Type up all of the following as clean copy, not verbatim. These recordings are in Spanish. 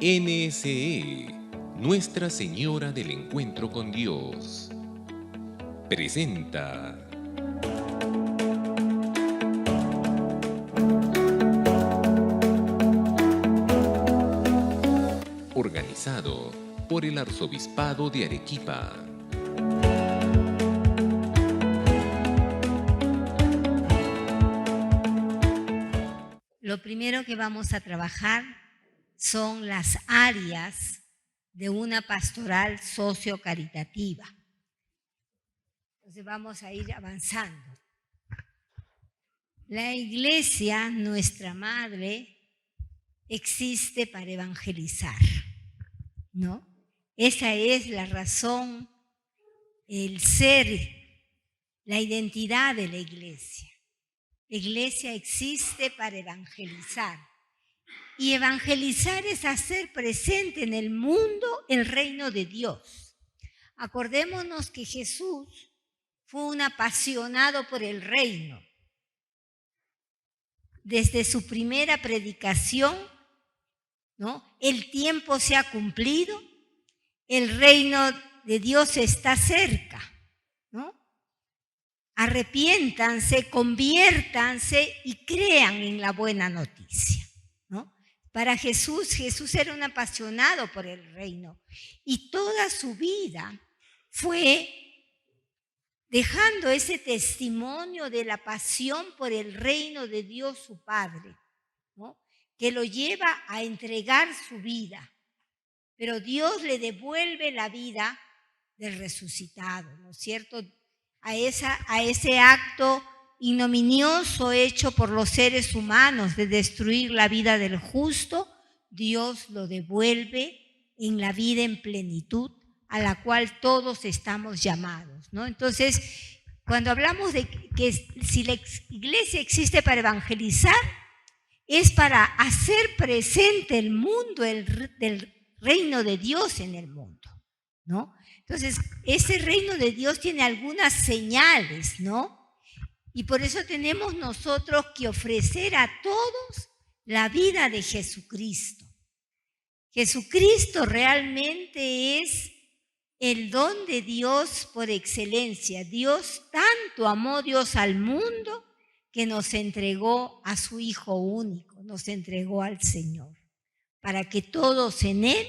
NSE, Nuestra Señora del Encuentro con Dios, presenta organizado por el Arzobispado de Arequipa. Lo primero que vamos a trabajar son las áreas de una pastoral socio-caritativa. Entonces vamos a ir avanzando. La Iglesia, nuestra Madre, existe para evangelizar, ¿no? Esa es la razón, el ser, la identidad de la Iglesia. La Iglesia existe para evangelizar. Y evangelizar es hacer presente en el mundo el reino de Dios. Acordémonos que Jesús fue un apasionado por el reino. Desde su primera predicación, ¿no? El tiempo se ha cumplido, el reino de Dios está cerca, ¿no? Arrepiéntanse, conviértanse y crean en la buena noticia, ¿no? Para Jesús, Jesús era un apasionado por el reino y toda su vida fue dejando ese testimonio de la pasión por el reino de Dios su Padre, ¿no? Que lo lleva a entregar su vida. Pero Dios le devuelve la vida del resucitado, ¿no es cierto? A ese acto ignominioso hecho por los seres humanos de destruir la vida del justo, Dios lo devuelve en la vida en plenitud a la cual todos estamos llamados, ¿no? Entonces, cuando hablamos de que si la Iglesia existe para evangelizar, es para hacer presente el mundo del reino de Dios en el mundo, ¿no? Entonces, ese reino de Dios tiene algunas señales, ¿no? Y por eso tenemos nosotros que ofrecer a todos la vida de Jesucristo. Jesucristo realmente es el don de Dios por excelencia. Dios tanto amó Dios al mundo que nos entregó a su Hijo único, nos entregó al Señor, para que todos en Él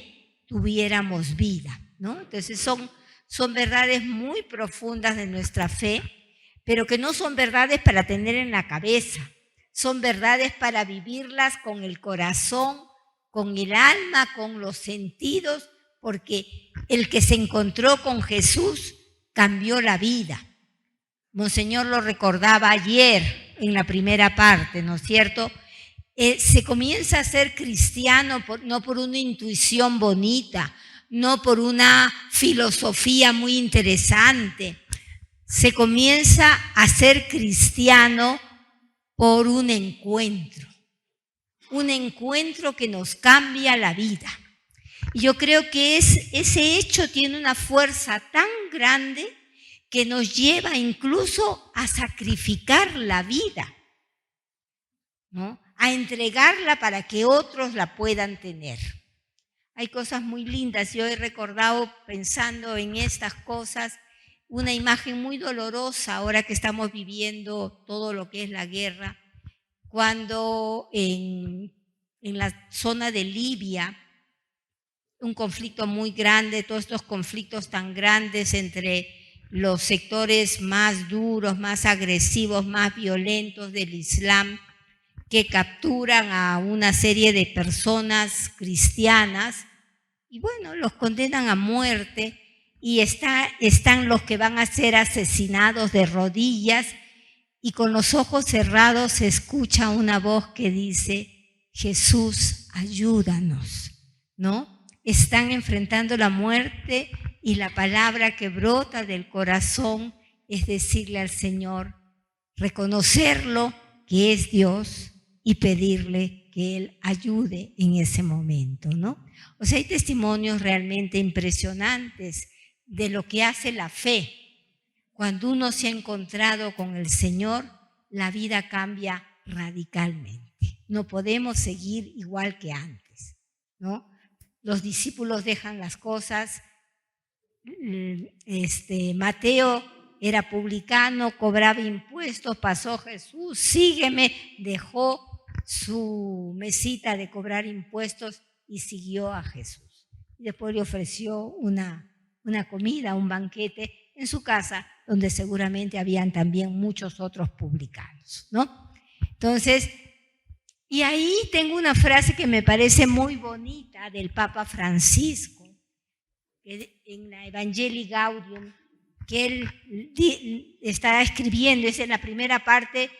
tuviéramos vida, ¿no? Entonces son verdades muy profundas de nuestra fe, pero que no son verdades para tener en la cabeza, son verdades para vivirlas con el corazón, con el alma, con los sentidos, porque el que se encontró con Jesús cambió la vida. Monseñor lo recordaba ayer en la primera parte, ¿no es cierto? Se comienza a ser cristiano no por una intuición bonita, no por una filosofía muy interesante. Se comienza a ser cristiano por un encuentro que nos cambia la vida. Y yo creo que ese hecho tiene una fuerza tan grande que nos lleva incluso a sacrificar la vida, ¿no? A entregarla para que otros la puedan tener. Hay cosas muy lindas. Yo he recordado, pensando en estas cosas, una imagen muy dolorosa ahora que estamos viviendo todo lo que es la guerra, cuando en la zona de Libia, un conflicto muy grande, todos estos conflictos tan grandes entre los sectores más duros, más agresivos, más violentos del Islam, que capturan a una serie de personas cristianas y bueno, los condenan a muerte y están los que van a ser asesinados de rodillas y con los ojos cerrados se escucha una voz que dice: Jesús, ayúdanos, ¿no? Están enfrentando la muerte y la palabra que brota del corazón es decirle al Señor, reconocerlo que es Dios y pedirle que Él ayude en ese momento, ¿no? O sea, hay testimonios realmente impresionantes de lo que hace la fe. Cuando uno se ha encontrado con el Señor, la vida cambia radicalmente. No podemos seguir igual que antes, ¿no? los discípulos dejan las cosas. Mateo era publicano, cobraba impuestos, pasó Jesús, sígueme, dejó su mesita de cobrar impuestos y siguió a Jesús. Después le ofreció una comida, un banquete en su casa, donde seguramente habían también muchos otros publicanos, ¿no? Entonces, y ahí tengo una frase que me parece muy bonita del Papa Francisco, que en la Evangelii Gaudium, que él está escribiendo, es en la primera parte,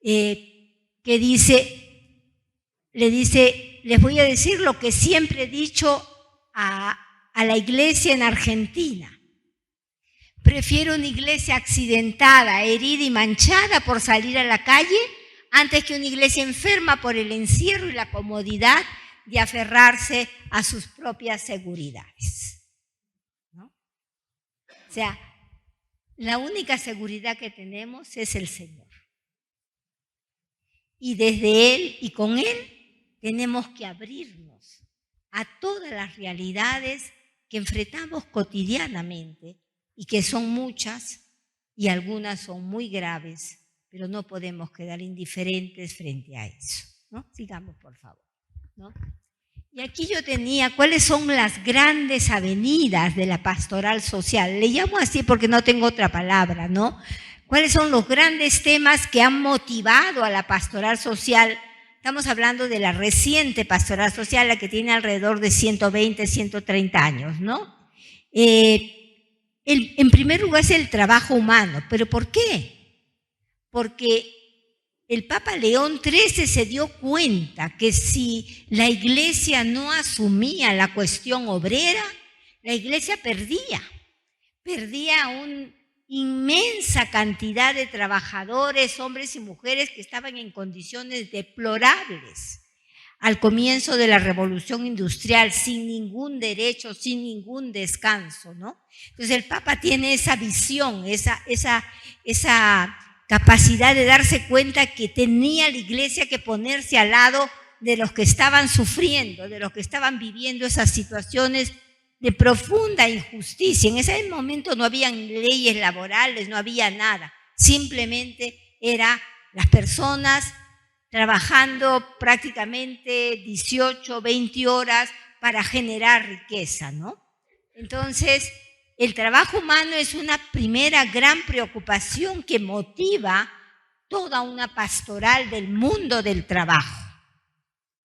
que dice, les voy a decir lo que siempre he dicho a la iglesia en Argentina. Prefiero una iglesia accidentada, herida y manchada por salir a la calle antes que una iglesia enferma por el encierro y la comodidad de aferrarse a sus propias seguridades, ¿no? O sea, la única seguridad que tenemos es el Señor. Y desde Él y con Él tenemos que abrirnos a todas las realidades que enfrentamos cotidianamente y que son muchas y algunas son muy graves, pero no podemos quedar indiferentes frente a eso, ¿no? Sigamos, por favor, ¿no? Y aquí yo tenía cuáles son las grandes avenidas de la pastoral social. Le llamo así porque no tengo otra palabra, ¿no? ¿Cuáles son los grandes temas que han motivado a la pastoral social? Estamos hablando de la reciente pastoral social, la que tiene alrededor de 120, 130 años, ¿no? En primer lugar es el trabajo humano. ¿Pero por qué? Porque el Papa León XIII se dio cuenta que si la Iglesia no asumía la cuestión obrera, la Iglesia perdía una inmensa cantidad de trabajadores, hombres y mujeres que estaban en condiciones deplorables al comienzo de la Revolución Industrial, sin ningún derecho, sin ningún descanso, ¿no? Entonces el Papa tiene esa visión, esa capacidad de darse cuenta que tenía la Iglesia que ponerse al lado de los que estaban sufriendo, de los que estaban viviendo esas situaciones de profunda injusticia. En ese momento no habían leyes laborales, no había nada. Simplemente eran las personas trabajando prácticamente 18, 20 horas para generar riqueza, ¿no? Entonces, el trabajo humano es una primera gran preocupación que motiva toda una pastoral del mundo del trabajo,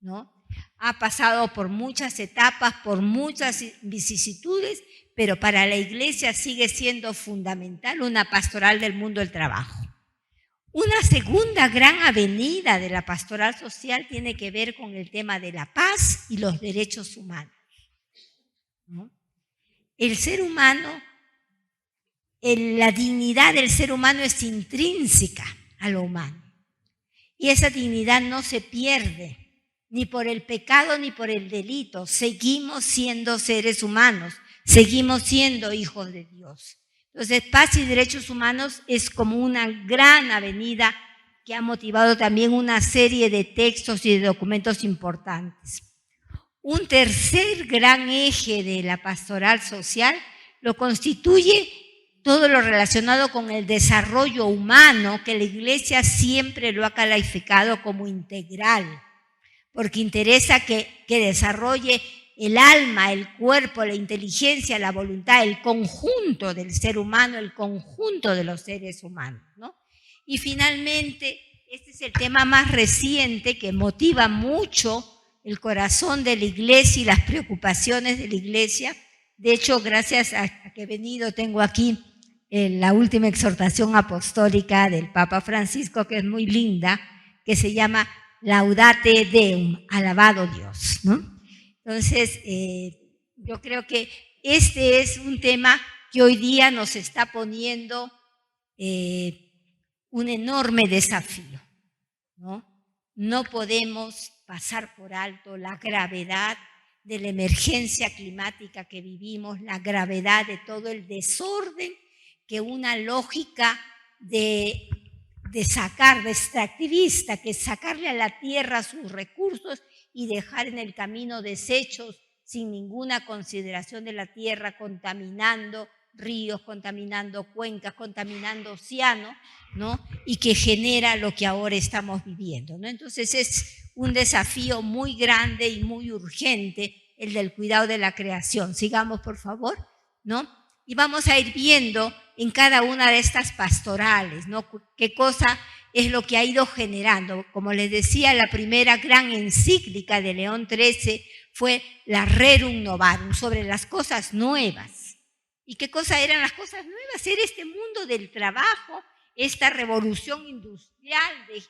¿no? Ha pasado por muchas etapas, por muchas vicisitudes, pero para la Iglesia sigue siendo fundamental una pastoral del mundo del trabajo. Una segunda gran avenida de la pastoral social tiene que ver con el tema de la paz y los derechos humanos, ¿no? El ser humano, la dignidad del ser humano es intrínseca a lo humano. Y esa dignidad no se pierde ni por el pecado ni por el delito. Seguimos siendo seres humanos, seguimos siendo hijos de Dios. Entonces, paz y derechos humanos es como una gran avenida que ha motivado también una serie de textos y de documentos importantes. Un tercer gran eje de la pastoral social lo constituye todo lo relacionado con el desarrollo humano, que la Iglesia siempre lo ha calificado como integral, porque interesa que desarrolle el alma, el cuerpo, la inteligencia, la voluntad, el conjunto del ser humano, el conjunto de los seres humanos, ¿no? Y finalmente, este es el tema más reciente que motiva mucho el corazón de la Iglesia y las preocupaciones de la Iglesia. De hecho, gracias a que he venido, tengo aquí la última exhortación apostólica del Papa Francisco, que es muy linda, que se llama Laudate Deum, alabado Dios, ¿no? Entonces, yo creo que este es un tema que hoy día nos está poniendo un enorme desafío, ¿no? No podemos pasar por alto la gravedad de la emergencia climática que vivimos, la gravedad de todo el desorden que una lógica de extractivista, que sacarle a la tierra sus recursos y dejar en el camino desechos sin ninguna consideración de la tierra, contaminando ríos, contaminando cuencas, contaminando océanos, ¿no? Y que genera lo que ahora estamos viviendo, ¿no? Entonces es un desafío muy grande y muy urgente el del cuidado de la creación. Sigamos, por favor, ¿no? Y vamos a ir viendo en cada una de estas pastorales, ¿no? Qué cosa es lo que ha ido generando. Como les decía, la primera gran encíclica de León XIII fue la Rerum Novarum, sobre las cosas nuevas. ¿Y qué cosa eran las cosas nuevas? Era este mundo del trabajo, esta revolución industrial de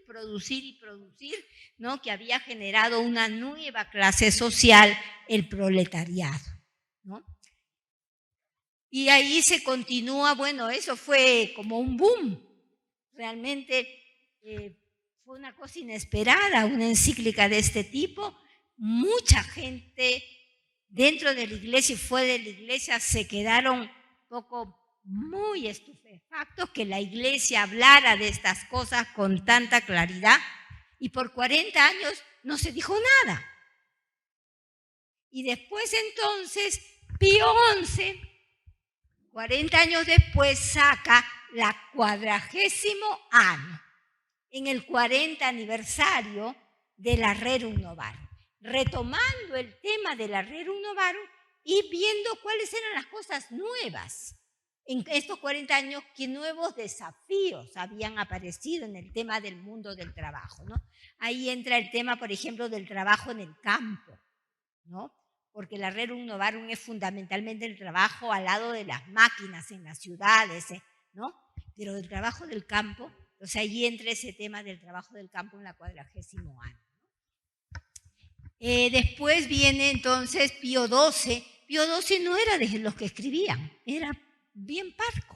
producir, ¿no? Que había generado una nueva clase social, el proletariado, ¿no? Y ahí se continúa, bueno, eso fue como un boom, realmente fue una cosa inesperada, una encíclica de este tipo. Mucha gente dentro de la iglesia y fuera de la iglesia se quedaron un poco muy estupefactos que la iglesia hablara de estas cosas con tanta claridad, y por 40 años no se dijo nada. Y después entonces Pío XI, 40 años después, saca la 40º año, en el 40 aniversario de la Rerum Novarum, retomando el tema de la Rerum Novarum y viendo cuáles eran las cosas nuevas. En estos 40 años, qué nuevos desafíos habían aparecido en el tema del mundo del trabajo, ¿no? Ahí entra el tema, por ejemplo, del trabajo en el campo, ¿no? Porque la Rerum Novarum es fundamentalmente el trabajo al lado de las máquinas en las ciudades, ¿no? Pero el trabajo del campo, o sea, ahí entra ese tema del trabajo del campo en la 40º año. Después viene entonces Pío XII. Pío XII no era de los que escribían, era bien parco,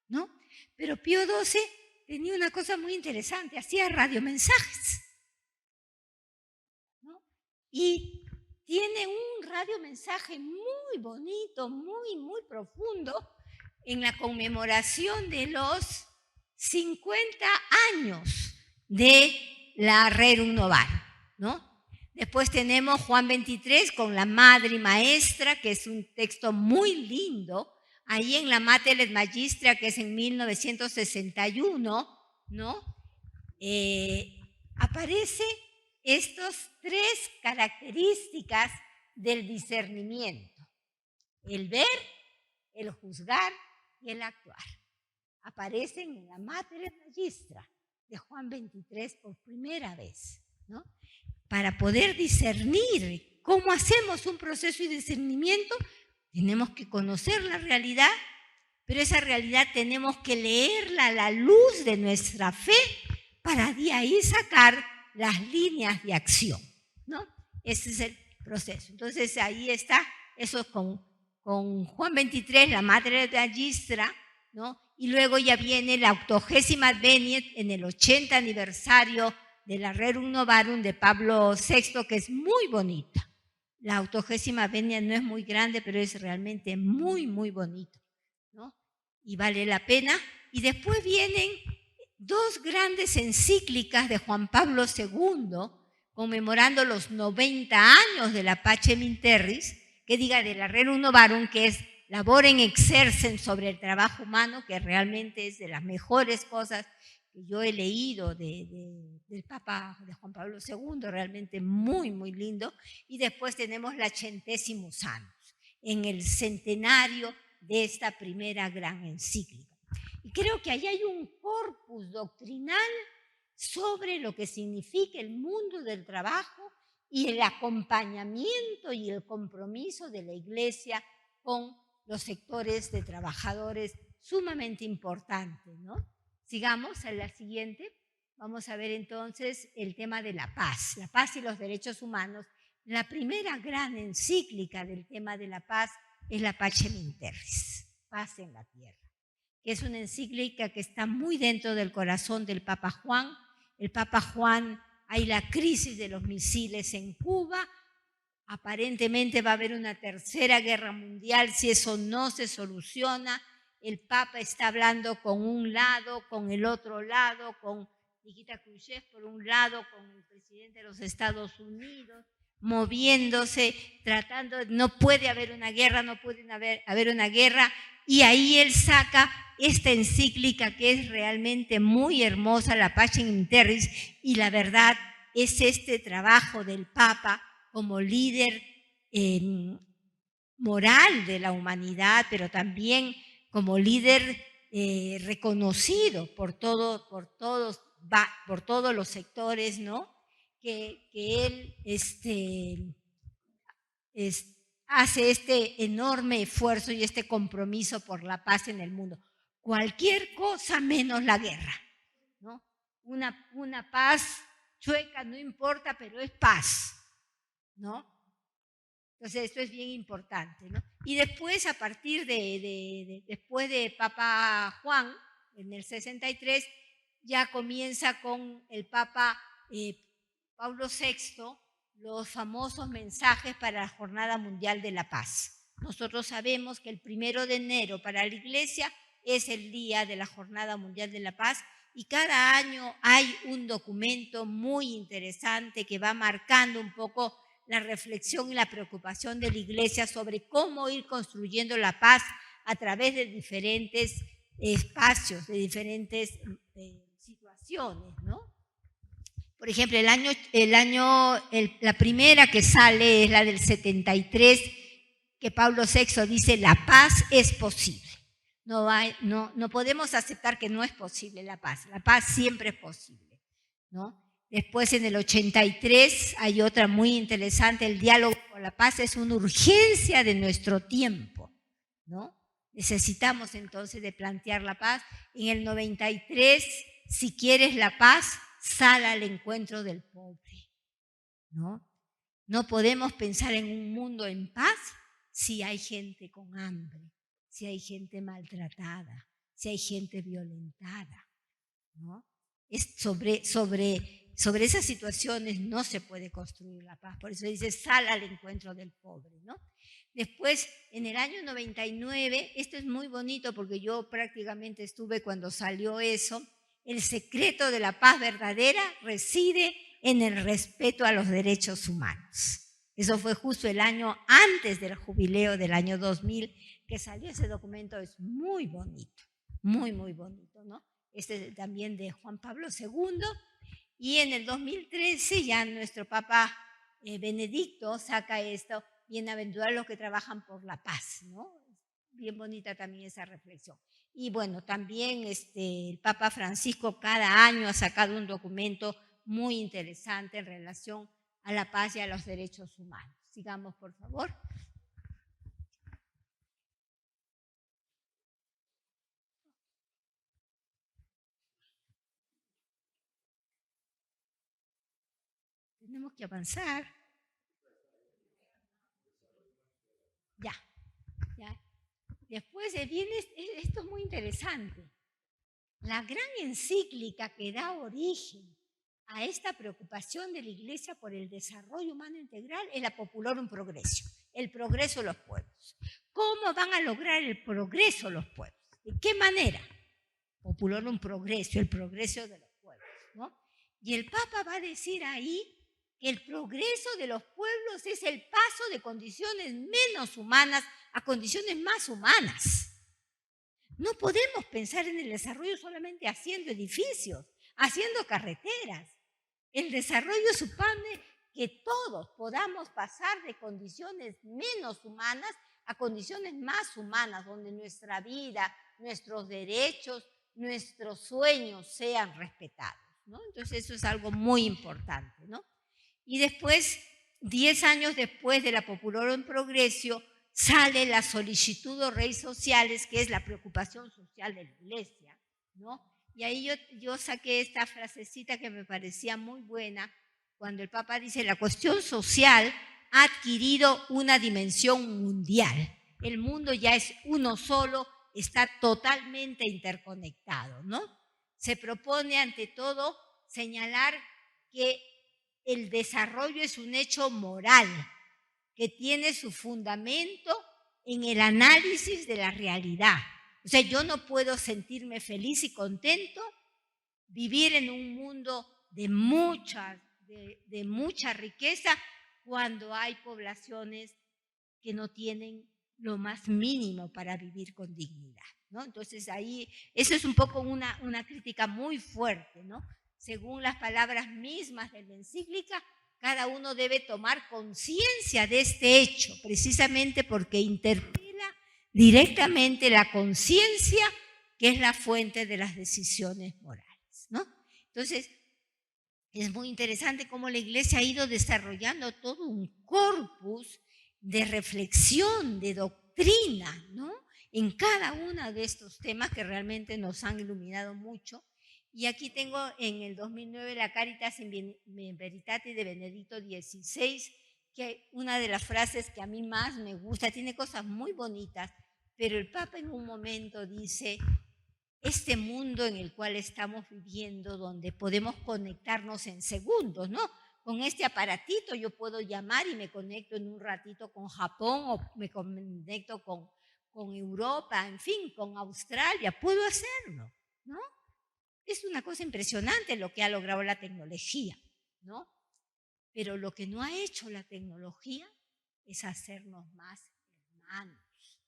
¿no? Pero Pío XII tenía una cosa muy interesante, hacía radiomensajes, ¿no? Y tiene un radiomensaje muy bonito, muy profundo, en la conmemoración de los 50 años de la Rerum Novarum, ¿no? Después tenemos Juan XXIII con la Madre y Maestra, que es un texto muy lindo, ahí en la Mater et Magistra, que es en 1961, ¿no? Aparece estas 3 características del discernimiento: el ver, el juzgar y el actuar. Aparecen en la Mater et Magistra de Juan XXIII por primera vez, ¿no? Para poder discernir cómo hacemos un proceso de discernimiento, tenemos que conocer la realidad, pero esa realidad tenemos que leerla a la luz de nuestra fe para de ahí sacar las líneas de acción, ¿no? Ese es el proceso. Entonces ahí está, eso con Juan XXIII, la Mater et Magistra, ¿no? Y luego ya viene la 80ª Adveniat en el 80 aniversario de la Rerum Novarum de Pablo VI, que es muy bonita. La 80ª Adveniat no es muy grande, pero es realmente muy bonito, ¿no? Y vale la pena. Y después vienen 2 grandes encíclicas de Juan Pablo II, conmemorando los 90 años de la Pacem in Terris, que diga de la Rerum Novarum, que es Laborem Exercens sobre el trabajo humano, que realmente es de las mejores cosas que yo he leído del Papa, de Juan Pablo II, realmente muy lindo. Y después tenemos la Centesimus Annus, en el centenario de esta primera gran encíclica. Y creo que ahí hay un corpus doctrinal sobre lo que significa el mundo del trabajo y el acompañamiento y el compromiso de la Iglesia con los sectores de trabajadores sumamente importantes, ¿no? Sigamos a la siguiente. Vamos a ver entonces el tema de la paz y los derechos humanos. La primera gran encíclica del tema de la paz es la Pacem in Terris, paz en la tierra, que es una encíclica que está muy dentro del corazón del Papa Juan. El Papa Juan, hay la crisis de los misiles en Cuba, aparentemente va a haber una tercera guerra mundial si eso no se soluciona. El Papa está hablando con un lado, con el otro lado, con Nikita Khrushchev por un lado, con el presidente de los Estados Unidos, moviéndose, tratando, no puede haber una guerra, no puede haber una guerra, y ahí él saca esta encíclica que es realmente muy hermosa, la Pacem in Terris, y la verdad es este trabajo del Papa como líder moral de la humanidad, pero también como líder reconocido por todos los sectores, ¿no? Que él hace este enorme esfuerzo y este compromiso por la paz en el mundo. Cualquier cosa menos la guerra, ¿no? Una paz chueca no importa, pero es paz, ¿no? Entonces esto es bien importante, ¿no? Y después, a partir después de Papa Juan, en el 63, ya comienza con el Papa Pablo VI los famosos mensajes para la Jornada Mundial de la Paz. Nosotros sabemos que el 1 de enero para la Iglesia es el día de la Jornada Mundial de la Paz, y cada año hay un documento muy interesante que va marcando un poco la reflexión y la preocupación de la Iglesia sobre cómo ir construyendo la paz a través de diferentes espacios, de diferentes situaciones, ¿no? Por ejemplo, la primera que sale es la del 73, que Pablo VI dice: la paz es posible. No podemos aceptar que no es posible la paz siempre es posible, ¿no? Después, en el 83, hay otra muy interesante: el diálogo por la paz es una urgencia de nuestro tiempo, ¿no? Necesitamos entonces de plantear la paz. En el 93, si quieres la paz, sal al encuentro del pobre, ¿no? No podemos pensar en un mundo en paz si hay gente con hambre, si hay gente maltratada, si hay gente violentada, ¿no? Sobre esas situaciones no se puede construir la paz. Por eso dice: sal al encuentro del pobre, ¿no? Después, en el año 99, esto es muy bonito porque yo prácticamente estuve cuando salió eso: el secreto de la paz verdadera reside en el respeto a los derechos humanos. Eso fue justo el año antes del jubileo del año 2000 que salió ese documento. Es muy bonito, muy, muy bonito, ¿no? Este también de Juan Pablo II. Y en el 2013 ya nuestro Papa Benedicto saca esto: bienaventurados los que trabajan por la paz, ¿no? Bien bonita también esa reflexión. Y bueno, también el Papa Francisco cada año ha sacado un documento muy interesante en relación a la paz y a los derechos humanos. Sigamos, por favor. Tenemos que avanzar. Ya. Después viene, esto es muy interesante, la gran encíclica que da origen a esta preocupación de la Iglesia por el desarrollo humano integral es la Populorum Progressio, el progreso de los pueblos. ¿Cómo van a lograr el progreso los pueblos? ¿De qué manera? Populorum Progressio, el progreso de los pueblos, ¿no? Y el Papa va a decir ahí que el progreso de los pueblos es el paso de condiciones menos humanas a condiciones más humanas. No podemos pensar en el desarrollo solamente haciendo edificios, haciendo carreteras. El desarrollo supone que todos podamos pasar de condiciones menos humanas a condiciones más humanas, donde nuestra vida, nuestros derechos, nuestros sueños sean respetados, ¿no? Entonces eso es algo muy importante, ¿no? Y después, 10 años después de la Populorum Progressio, sale la Solicitudo Rei Sociales, que es la preocupación social de la Iglesia, ¿no? Y ahí yo saqué esta frasecita que me parecía muy buena, cuando el Papa dice: la cuestión social ha adquirido una dimensión mundial. El mundo ya es uno solo, está totalmente interconectado, ¿no? Se propone, ante todo, señalar que el desarrollo es un hecho moral que tiene su fundamento en el análisis de la realidad. O sea, yo no puedo sentirme feliz y contento, vivir en un mundo de mucha riqueza cuando hay poblaciones que no tienen lo más mínimo para vivir con dignidad, ¿no? Entonces ahí, eso es un poco una crítica muy fuerte, ¿no? Según las palabras mismas de la encíclica, cada uno debe tomar conciencia de este hecho, precisamente porque interpela directamente la conciencia, que es la fuente de las decisiones morales, ¿no? Entonces, es muy interesante cómo la Iglesia ha ido desarrollando todo un corpus de reflexión, de doctrina, ¿no? En cada uno de estos temas que realmente nos han iluminado mucho. Y aquí tengo en el 2009 la Caritas in Veritate de Benedicto XVI, que una de las frases que a mí más me gusta, tiene cosas muy bonitas, pero el Papa en un momento dice: este mundo en el cual estamos viviendo, donde podemos conectarnos en segundos, ¿no? Con este aparatito yo puedo llamar y me conecto en un ratito con Japón o me conecto con Europa, en fin, con Australia, puedo hacerlo, ¿no? Es una cosa impresionante lo que ha logrado la tecnología, ¿no? Pero lo que no ha hecho la tecnología es hacernos más hermanos.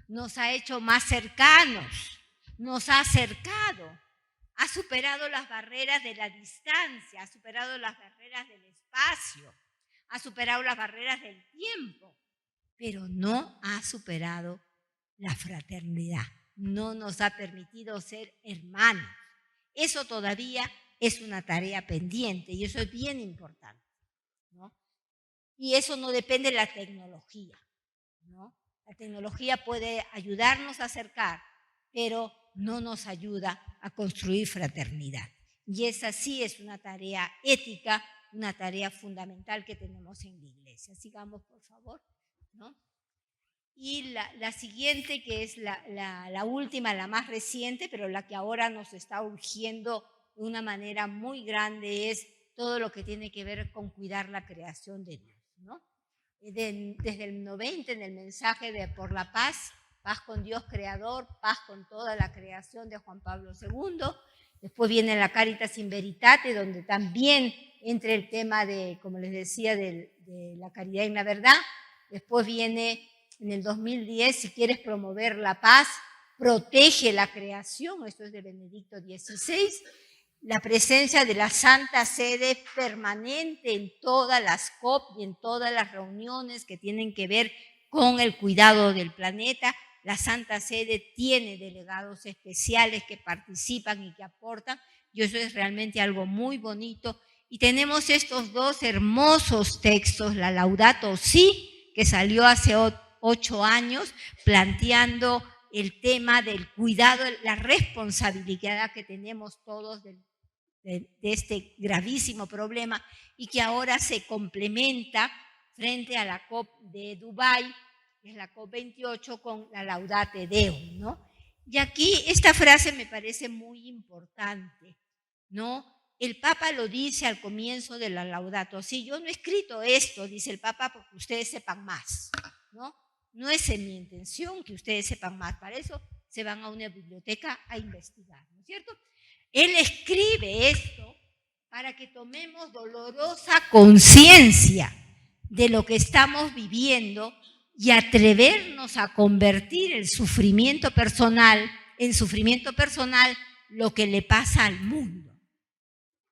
Nos ha hecho más cercanos, nos ha acercado, ha superado las barreras de la distancia, ha superado las barreras del espacio, ha superado las barreras del tiempo, pero no ha superado la fraternidad, no nos ha permitido ser hermanos. Eso todavía es una tarea pendiente y eso es bien importante, ¿no? Y eso no depende de la tecnología, ¿no? La tecnología puede ayudarnos a acercar, pero no nos ayuda a construir fraternidad. Y esa sí es una tarea ética, una tarea fundamental que tenemos en la Iglesia. Sigamos, por favor, ¿no? Y la siguiente, que es la última, la más reciente, pero la que ahora nos está urgiendo de una manera muy grande, es todo lo que tiene que ver con cuidar la creación de Dios, ¿no? Desde el 90, en el mensaje de Por la Paz, paz con Dios Creador, paz con toda la creación de Juan Pablo II. Después viene la Caritas in Veritate, donde también entra el tema de, como les decía, de la caridad y la verdad. Después viene en el 2010, si quieres promover la paz, protege la creación, esto es de Benedicto XVI. La presencia de la Santa Sede permanente en todas las COP y en todas las reuniones que tienen que ver con el cuidado del planeta. La Santa Sede tiene delegados especiales que participan y que aportan, y eso es realmente algo muy bonito. Y tenemos estos dos hermosos textos, la Laudato Si, que salió hace 8 años, planteando el tema del cuidado, la responsabilidad que tenemos todos de este gravísimo problema, y que ahora se complementa frente a la COP de Dubái, que es la COP28, con la Laudate Deum, ¿no? Y aquí esta frase me parece muy importante, ¿no? El Papa lo dice al comienzo de la Laudato Si. Yo no he escrito esto, dice el Papa, porque ustedes sepan más, ¿no? No es en mi intención que ustedes sepan más, para eso se van a una biblioteca a investigar, ¿no es cierto? Él escribe esto para que tomemos dolorosa conciencia de lo que estamos viviendo y atrevernos a convertir el sufrimiento personal en sufrimiento personal lo que le pasa al mundo.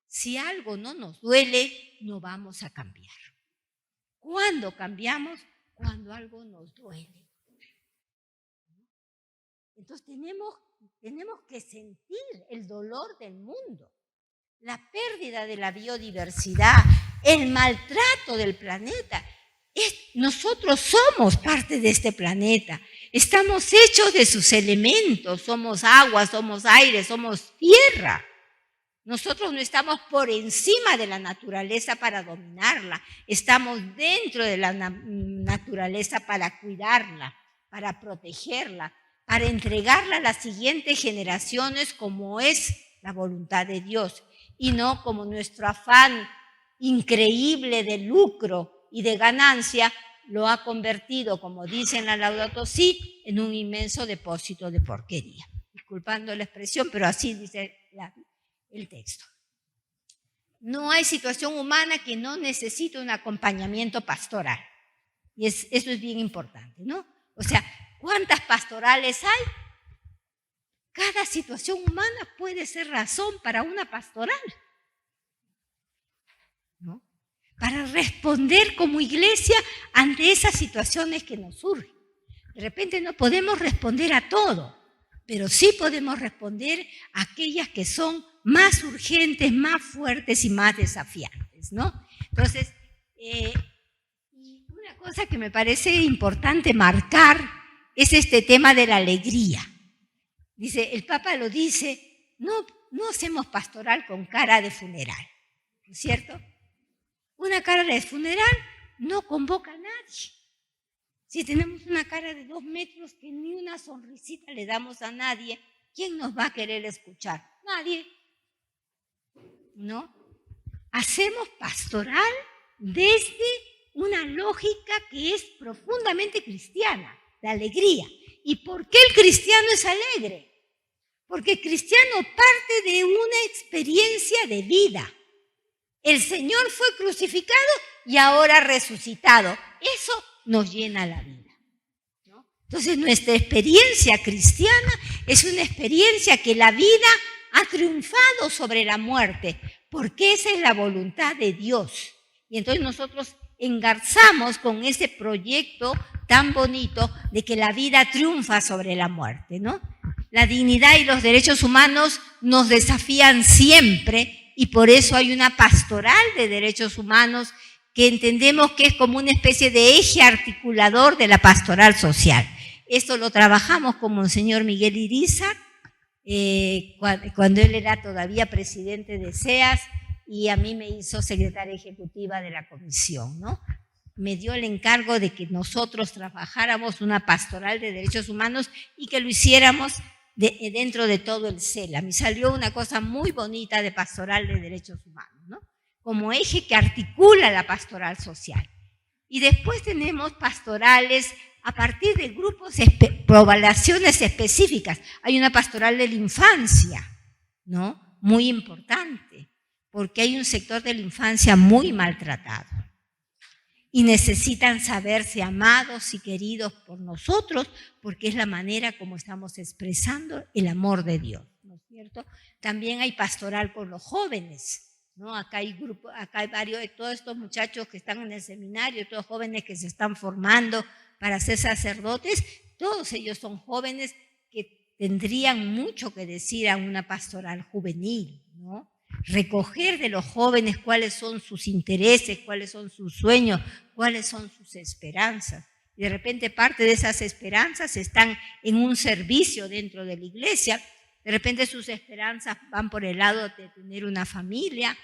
Si algo no nos duele, no vamos a cambiar. ¿Cuándo cambiamos? Cuando algo nos duele. Entonces tenemos que sentir el dolor del mundo, la pérdida de la biodiversidad, el maltrato del planeta. Nosotros somos parte de este planeta, estamos hechos de sus elementos, somos agua, somos aire, somos tierra. Nosotros no estamos por encima de la naturaleza para dominarla, estamos dentro de la naturaleza para cuidarla, para protegerla, para entregarla a las siguientes generaciones como es la voluntad de Dios, y no como nuestro afán increíble de lucro y de ganancia lo ha convertido, como dice en la Laudato Si, en un inmenso depósito de porquería. Disculpando la expresión, pero así dice el texto. No hay situación humana que no necesite un acompañamiento pastoral. Y eso es bien importante, ¿no? O sea, ¿cuántas pastorales hay? Cada situación humana puede ser razón para una pastoral, ¿no? Para responder como iglesia ante esas situaciones que nos surgen. De repente no podemos responder a todo, pero sí podemos responder a aquellas que son más urgentes, más fuertes y más desafiantes, ¿no? Entonces, una cosa que me parece importante marcar es este tema de la alegría. Dice, el Papa lo dice, no hacemos pastoral con cara de funeral, ¿no es cierto? Una cara de funeral no convoca a nadie. Si tenemos una cara de 2 metros que ni una sonrisita le damos a nadie, ¿quién nos va a querer escuchar? Nadie, ¿no? Hacemos pastoral desde una lógica que es profundamente cristiana, la alegría. ¿Y por qué el cristiano es alegre? Porque el cristiano parte de una experiencia de vida. El Señor fue crucificado y ahora resucitado. Eso nos llena la vida, ¿no? Entonces nuestra experiencia cristiana es una experiencia que la vida ha triunfado sobre la muerte, porque esa es la voluntad de Dios. Y entonces nosotros engarzamos con ese proyecto tan bonito de que la vida triunfa sobre la muerte, ¿no? La dignidad y los derechos humanos nos desafían siempre y por eso hay una pastoral de derechos humanos que entendemos que es como una especie de eje articulador de la pastoral social. Esto lo trabajamos con Monseñor Miguel Irizar, cuando él era todavía presidente de SEAS y a mí me hizo secretaria ejecutiva de la comisión, ¿no? Me dio el encargo de que nosotros trabajáramos una pastoral de derechos humanos y que lo hiciéramos dentro de todo el CELA. Me salió una cosa muy bonita de pastoral de derechos humanos, ¿no? Como eje que articula la pastoral social. Y después tenemos pastorales a partir de grupos, poblaciones específicas. Hay una pastoral de la infancia, ¿no? Muy importante, porque hay un sector de la infancia muy maltratado. Y necesitan saberse amados y queridos por nosotros, porque es la manera como estamos expresando el amor de Dios, ¿no es cierto? También hay pastoral con los jóvenes, ¿no? Acá hay varios de todos estos muchachos que están en el seminario, todos jóvenes que se están formando para ser sacerdotes, todos ellos son jóvenes que tendrían mucho que decir a una pastoral juvenil, ¿no? Recoger de los jóvenes cuáles son sus intereses, cuáles son sus sueños, cuáles son sus esperanzas. Y de repente parte de esas esperanzas están en un servicio dentro de la iglesia, de repente sus esperanzas van por el lado de tener una familia.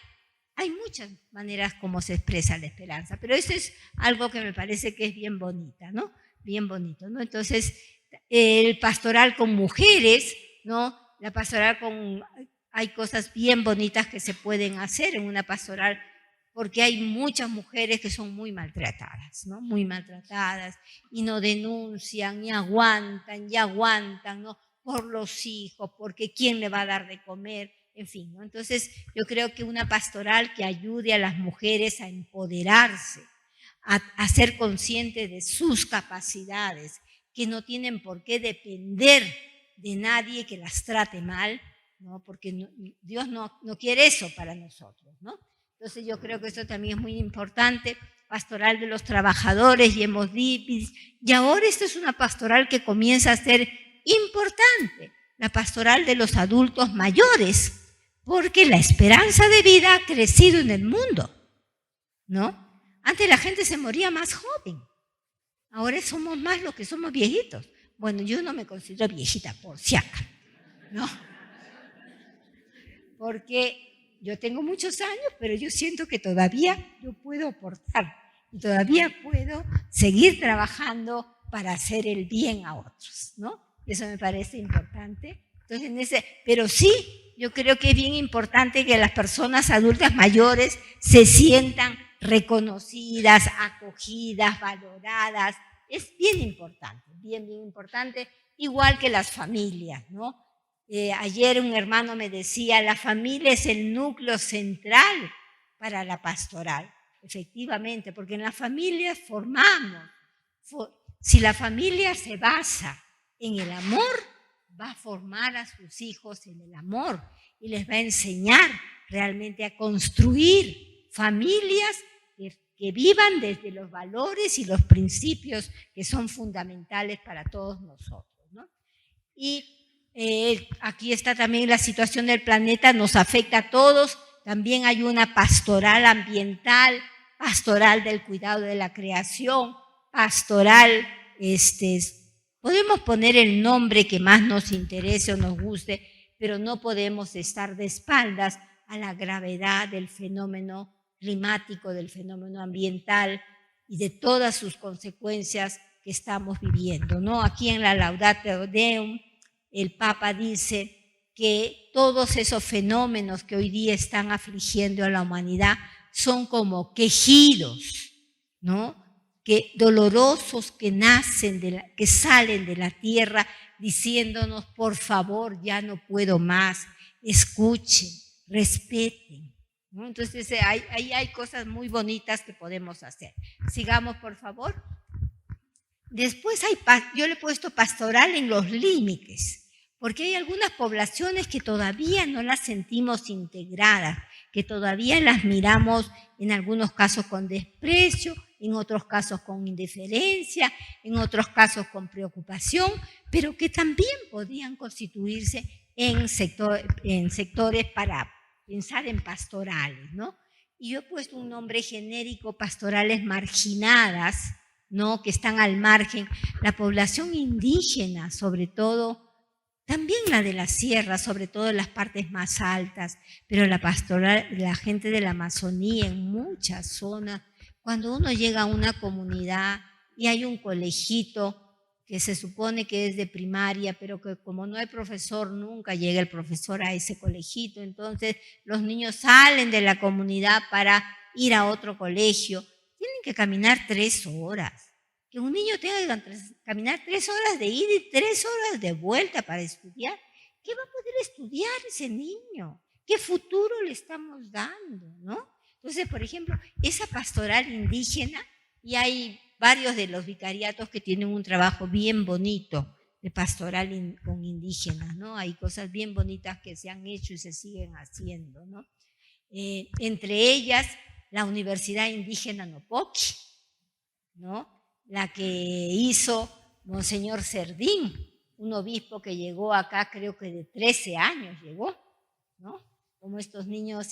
Hay muchas maneras como se expresa la esperanza, pero eso es algo que me parece que es bien bonita, ¿no? Bien bonito, ¿no? Entonces, el pastoral con mujeres, ¿no? La pastoral con... Hay cosas bien bonitas que se pueden hacer en una pastoral porque hay muchas mujeres que son muy maltratadas, ¿no? Muy maltratadas y no denuncian, y aguantan, ¿no? Por los hijos, porque quién le va a dar de comer, en fin, ¿no? Entonces yo creo que una pastoral que ayude a las mujeres a empoderarse, a ser conscientes de sus capacidades, que no tienen por qué depender de nadie que las trate mal, ¿no? Porque Dios no quiere eso para nosotros, ¿no? Entonces yo creo que esto también es muy importante, pastoral de los trabajadores y hemodipis, y ahora esto es una pastoral que comienza a ser importante, la pastoral de los adultos mayores, porque la esperanza de vida ha crecido en el mundo, ¿no? Antes la gente se moría más joven, ahora somos más los que somos viejitos. Bueno, yo no me considero viejita, por si acaso, ¿no? Porque yo tengo muchos años, pero yo siento que todavía yo puedo aportar y todavía puedo seguir trabajando para hacer el bien a otros, ¿no? Eso me parece importante. Entonces, pero sí, yo creo que es bien importante que las personas adultas mayores se sientan reconocidas, acogidas, valoradas. Es bien importante, bien importante, igual que las familias, ¿no? Ayer un hermano me decía, la familia es el núcleo central para la pastoral, efectivamente, porque en las familias formamos. Si la familia se basa en el amor, va a formar a sus hijos en el amor y les va a enseñar realmente a construir familias que vivan desde los valores y los principios que son fundamentales para todos nosotros, ¿no? Y aquí está también la situación del planeta, nos afecta a todos. También hay una pastoral ambiental, pastoral del cuidado de la creación, pastoral, podemos poner el nombre que más nos interese o nos guste, pero no podemos estar de espaldas a la gravedad del fenómeno climático, del fenómeno ambiental y de todas sus consecuencias que estamos viviendo, ¿no? Aquí en la Laudate Deum, el Papa dice que todos esos fenómenos que hoy día están afligiendo a la humanidad son como quejidos, ¿no? Que dolorosos que nacen, que salen de la tierra diciéndonos, por favor, ya no puedo más, escuchen, respeten, ¿no? Entonces, ahí hay cosas muy bonitas que podemos hacer. Sigamos, por favor. Después yo le he puesto pastoral en los límites, porque hay algunas poblaciones que todavía no las sentimos integradas, que todavía las miramos en algunos casos con desprecio, en otros casos con indiferencia, en otros casos con preocupación, pero que también podían constituirse en sectores para pensar en pastorales, ¿no? Y yo he puesto un nombre genérico, pastorales marginadas, ¿no? Que están al margen. La población indígena, sobre todo, también la de la sierra, sobre todo en las partes más altas, pero la pastoral, la gente de la Amazonía en muchas zonas, cuando uno llega a una comunidad y hay un colegito que se supone que es de primaria, pero que como no hay profesor, nunca llega el profesor a ese colegito, entonces los niños salen de la comunidad para ir a otro colegio, tienen que caminar 3 horas. Que un niño tenga que caminar 3 horas de ida y 3 horas de vuelta para estudiar, ¿qué va a poder estudiar ese niño? ¿Qué futuro le estamos dando, no? Entonces, por ejemplo, esa pastoral indígena, y hay varios de los vicariatos que tienen un trabajo bien bonito de pastoral con indígenas, ¿no? Hay cosas bien bonitas que se han hecho y se siguen haciendo, ¿no? Entre ellas, la Universidad Indígena Nopoqui, ¿no? La que hizo Monseñor Cerdín, un obispo que llegó acá, creo que de 13 años llegó, ¿no? Como estos niños,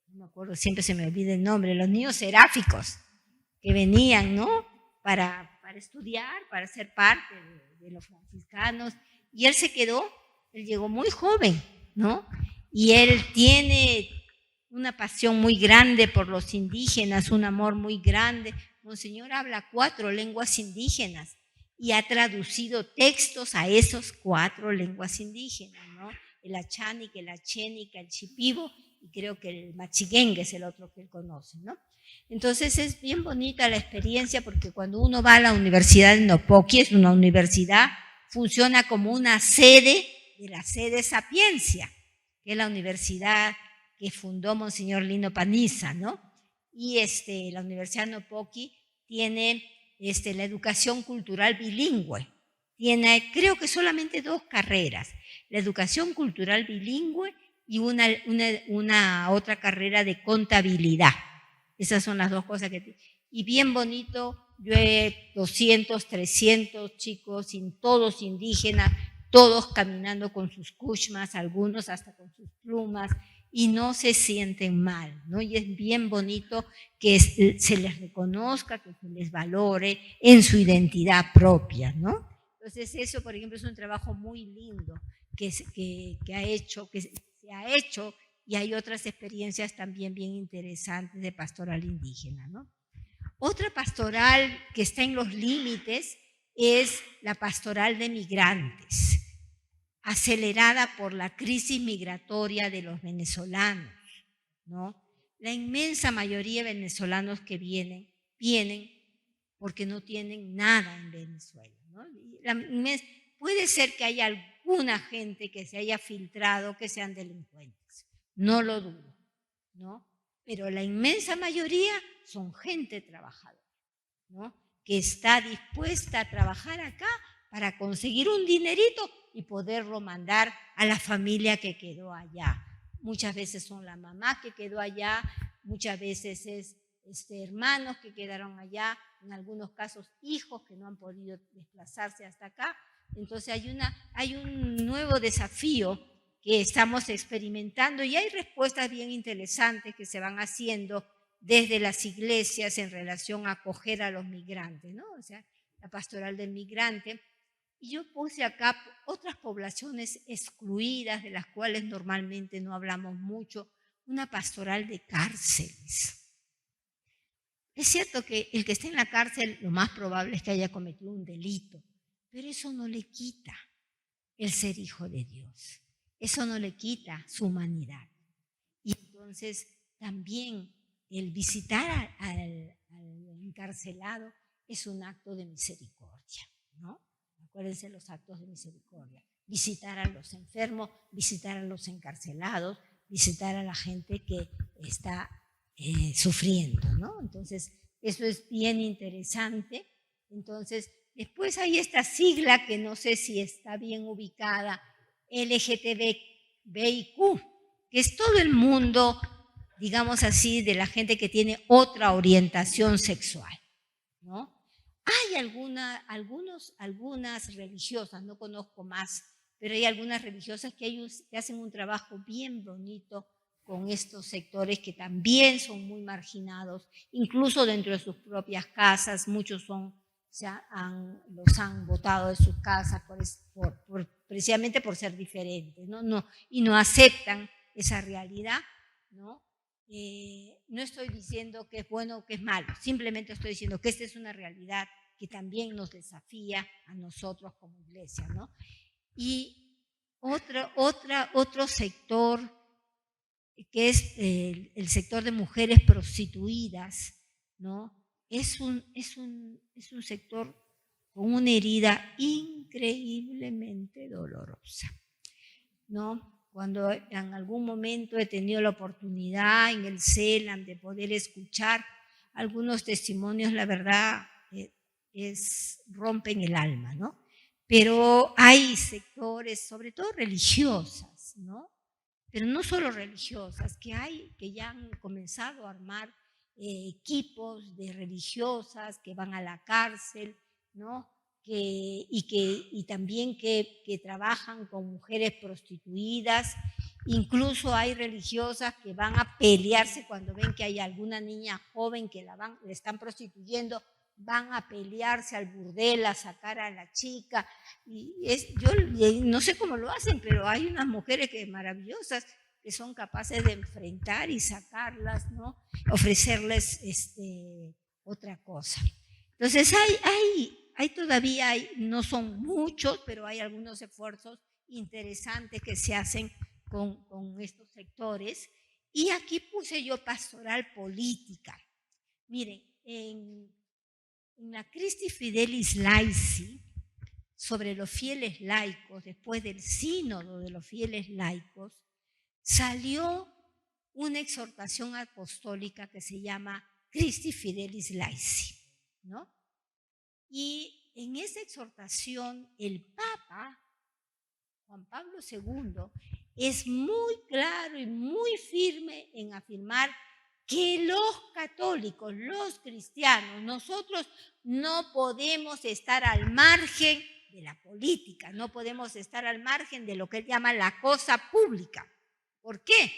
no me acuerdo, siempre se me olvida el nombre, los niños seráficos que venían, ¿no? Para estudiar, para ser parte de los franciscanos, y él se quedó, él llegó muy joven, ¿no? Y él tiene una pasión muy grande por los indígenas, un amor muy grande. Monseñor habla 4 lenguas indígenas y ha traducido textos a esos 4 lenguas indígenas, ¿no? El achánica, el achénica, el chipibo, y creo que el machiguengue es el otro que él conoce, ¿no? Entonces es bien bonita la experiencia porque cuando uno va a la Universidad de Nopoqui, es una universidad, funciona como una sede de la sede Sapiencia, que es la universidad que fundó Monseñor Lino Paniza, ¿no? Y la Universidad de Nopoqui tiene la educación cultural bilingüe. Tiene, creo que solamente 2 carreras, la educación cultural bilingüe y una otra carrera de contabilidad. Esas son las 2 cosas que tiene. Y bien bonito, yo he 200, 300 chicos, todos indígenas, todos caminando con sus kushmas, algunos hasta con sus plumas, y no se sienten mal, ¿no? Y es bien bonito que se les reconozca, que se les valore en su identidad propia, ¿no? Entonces eso, por ejemplo, es un trabajo muy lindo que se ha hecho, y hay otras experiencias también bien interesantes de pastoral indígena, ¿no? Otra pastoral que está en los límites es la pastoral de migrantes, acelerada por la crisis migratoria de los venezolanos, ¿no? La inmensa mayoría de venezolanos que vienen porque no tienen nada en Venezuela, ¿no? Puede ser que haya alguna gente que se haya filtrado que sean delincuentes, no lo dudo, ¿no? pero la inmensa mayoría son gente trabajadora, ¿no? Que está dispuesta a trabajar acá para conseguir un dinerito y poderlo mandar a la familia que quedó allá. Muchas veces son la mamá que quedó allá, muchas veces es hermanos que quedaron allá, en algunos casos hijos que no han podido desplazarse hasta acá. Entonces hay un nuevo desafío que estamos experimentando y hay respuestas bien interesantes que se van haciendo desde las iglesias en relación a acoger a los migrantes, ¿no? O sea, la pastoral del migrante. Y yo puse acá otras poblaciones excluidas, de las cuales normalmente no hablamos mucho, una pastoral de cárceles. Es cierto que el que esté en la cárcel lo más probable es que haya cometido un delito, pero eso no le quita el ser hijo de Dios. Eso no le quita su humanidad. Y entonces también el visitar al encarcelado es un acto de misericordia, ¿no? Acuérdense los actos de misericordia. Visitar a los enfermos, visitar a los encarcelados, visitar a la gente que está sufriendo, ¿no? Entonces, eso es bien interesante. Entonces, después hay esta sigla que no sé si está bien ubicada, LGTBIQ, que es todo el mundo, digamos así, de la gente que tiene otra orientación sexual, ¿no? Hay algunas religiosas, no conozco más, pero hay algunas religiosas que hacen un trabajo bien bonito con estos sectores que también son muy marginados, incluso dentro de sus propias casas. Muchos los han botado de sus casas precisamente por ser diferentes, ¿no? Y no aceptan esa realidad, ¿no? No estoy diciendo que es bueno o que es malo, simplemente estoy diciendo que esta es una realidad que también nos desafía a nosotros como iglesia, ¿no? Y otro sector que es el sector de mujeres prostituidas, ¿no? Es un sector con una herida increíblemente dolorosa, ¿no? Cuando en algún momento he tenido la oportunidad en el CELAM de poder escuchar algunos testimonios, la verdad rompen el alma, ¿no? Pero hay sectores, sobre todo religiosas, ¿no? Pero no solo religiosas, que ya han comenzado a armar equipos de religiosas que van a la cárcel, ¿no? Y también que trabajan con mujeres prostituidas. Incluso hay religiosas que van a pelearse cuando ven que hay alguna niña joven que le están prostituyendo, van a pelearse al burdel, a sacar a la chica. Yo no sé cómo lo hacen, pero hay unas mujeres maravillosas que son capaces de enfrentar y sacarlas, ¿no? Ofrecerles otra cosa. Entonces todavía no son muchos, pero hay algunos esfuerzos interesantes que se hacen con estos sectores. Y aquí puse yo pastoral política. Miren, en la Christi Fidelis Laici, sobre los fieles laicos, después del sínodo de los fieles laicos, salió una exhortación apostólica que se llama Christi Fidelis Laici, ¿no? Y en esa exhortación el Papa, Juan Pablo II, es muy claro y muy firme en afirmar que los católicos, los cristianos, nosotros no podemos estar al margen de la política, no podemos estar al margen de lo que él llama la cosa pública. ¿Por qué?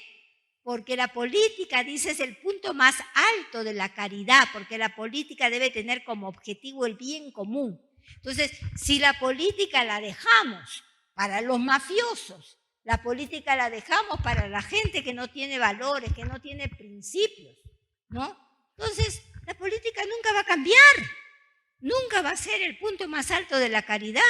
Porque la política, dice, es el punto más alto de la caridad, porque la política debe tener como objetivo el bien común. Entonces, si la política la dejamos para los mafiosos, la política la dejamos para la gente que no tiene valores, que no tiene principios, ¿no? Entonces, la política nunca va a cambiar, nunca va a ser el punto más alto de la caridad.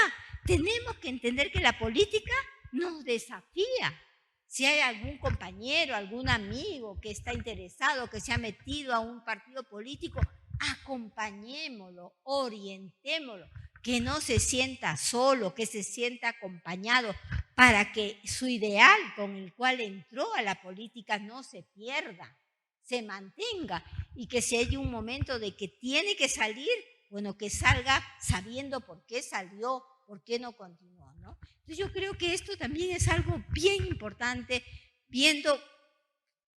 Tenemos que entender que la política nos desafía. Si hay algún compañero, algún amigo que está interesado, que se ha metido a un partido político, acompañémoslo, orientémoslo, que no se sienta solo, que se sienta acompañado, para que su ideal con el cual entró a la política no se pierda, se mantenga y que si hay un momento de que tiene que salir, bueno, que salga sabiendo por qué salió, por qué no continuó, ¿no? Entonces yo creo que esto también es algo bien importante, viendo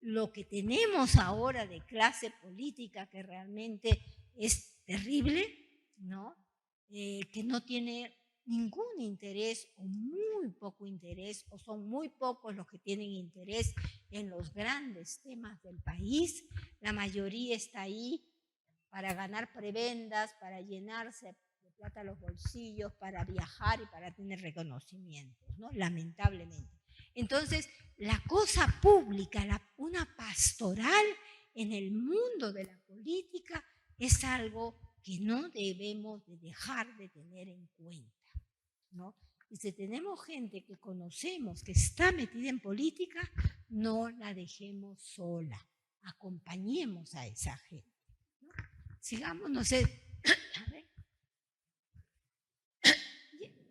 lo que tenemos ahora de clase política, que realmente es terrible, ¿no? Que no tiene ningún interés o muy poco interés, o son muy pocos los que tienen interés en los grandes temas del país. La mayoría está ahí para ganar prebendas, para llenarse de plata los bolsillos, para viajar y para tener reconocimientos, ¿no? Lamentablemente. Entonces, la cosa pública, una pastoral en el mundo de la política es algo que no debemos de dejar de tener en cuenta, ¿no? Y si tenemos gente que conocemos que está metida en política, no la dejemos sola, acompañemos a esa gente, ¿no? Sigamos, no sé, a ver.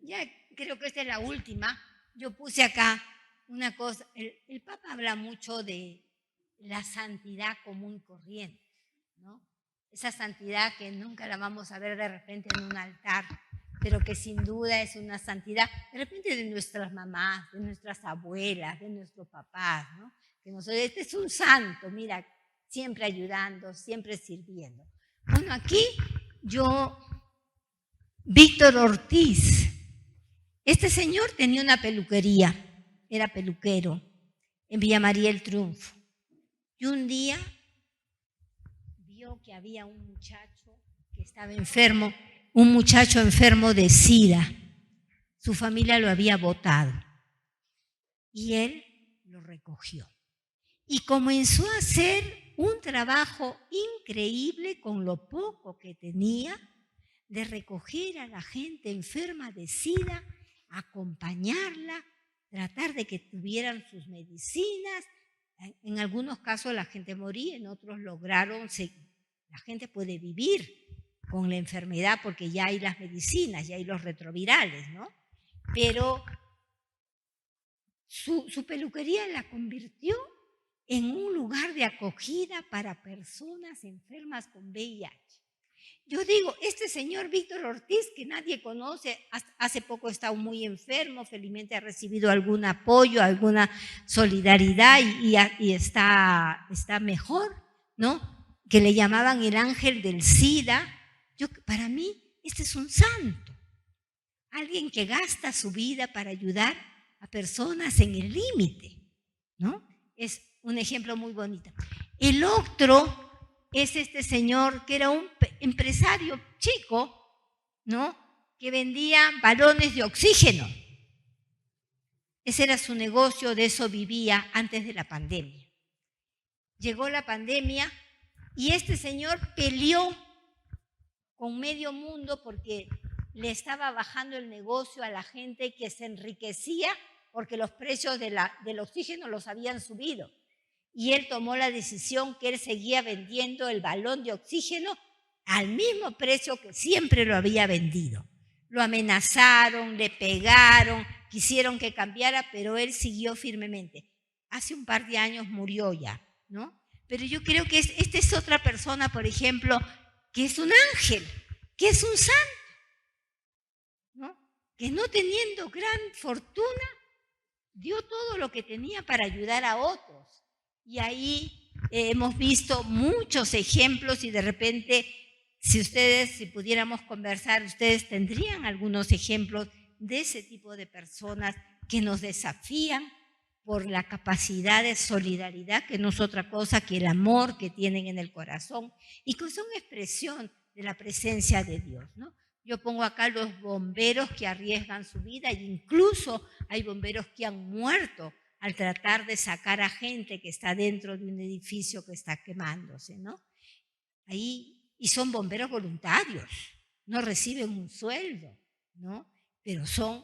Ya creo que esta es la última. Yo puse acá una cosa, el Papa habla mucho de la santidad común y corriente, ¿no? Esa santidad que nunca la vamos a ver de repente en un altar, pero que sin duda es una santidad, de repente de nuestras mamás, de nuestras abuelas, de nuestros papás, ¿no? Que nosotros, este es un santo, mira, siempre ayudando, siempre sirviendo. Bueno, aquí Víctor Ortiz, este señor tenía una peluquería, era peluquero en Villa María el Triunfo. Y un día vio que había un muchacho que estaba enfermo, un muchacho enfermo de SIDA. Su familia lo había botado y él lo recogió. Y comenzó a hacer un trabajo increíble con lo poco que tenía, de recoger a la gente enferma de SIDA, acompañarla, tratar de que tuvieran sus medicinas. En algunos casos la gente moría, en otros lograron, la gente puede vivir con la enfermedad porque ya hay las medicinas, ya hay los retrovirales, ¿no? Pero su peluquería la convirtió en un lugar de acogida para personas enfermas con VIH. Yo digo, este señor Víctor Ortiz, que nadie conoce, hace poco estaba muy enfermo, felizmente ha recibido algún apoyo, alguna solidaridad y está mejor, ¿no? Que le llamaban el ángel del SIDA. Para mí, este es un santo, alguien que gasta su vida para ayudar a personas en el límite, ¿no? Es un ejemplo muy bonito. El otro es este señor que era un empresario chico, ¿no? Que vendía balones de oxígeno. Ese era su negocio, de eso vivía antes de la pandemia. Llegó la pandemia y este señor peleó con medio mundo porque le estaba bajando el negocio a la gente que se enriquecía porque los precios del oxígeno los habían subido. Y él tomó la decisión que él seguía vendiendo el balón de oxígeno al mismo precio que siempre lo había vendido. Lo amenazaron, le pegaron, quisieron que cambiara, pero él siguió firmemente. Hace un par de años murió ya, ¿no? Pero yo creo que esta es otra persona, por ejemplo, que es un ángel, que es un santo, ¿no? Que no teniendo gran fortuna, dio todo lo que tenía para ayudar a otros. Y ahí hemos visto muchos ejemplos y de repente, si pudiéramos conversar, ustedes tendrían algunos ejemplos de ese tipo de personas que nos desafían por la capacidad de solidaridad, que no es otra cosa que el amor que tienen en el corazón y que son expresión de la presencia de Dios, ¿no? Yo pongo acá los bomberos que arriesgan su vida e incluso hay bomberos que han muerto al tratar de sacar a gente que está dentro de un edificio que está quemándose, ¿no? Y son bomberos voluntarios, no reciben un sueldo, ¿no? Pero son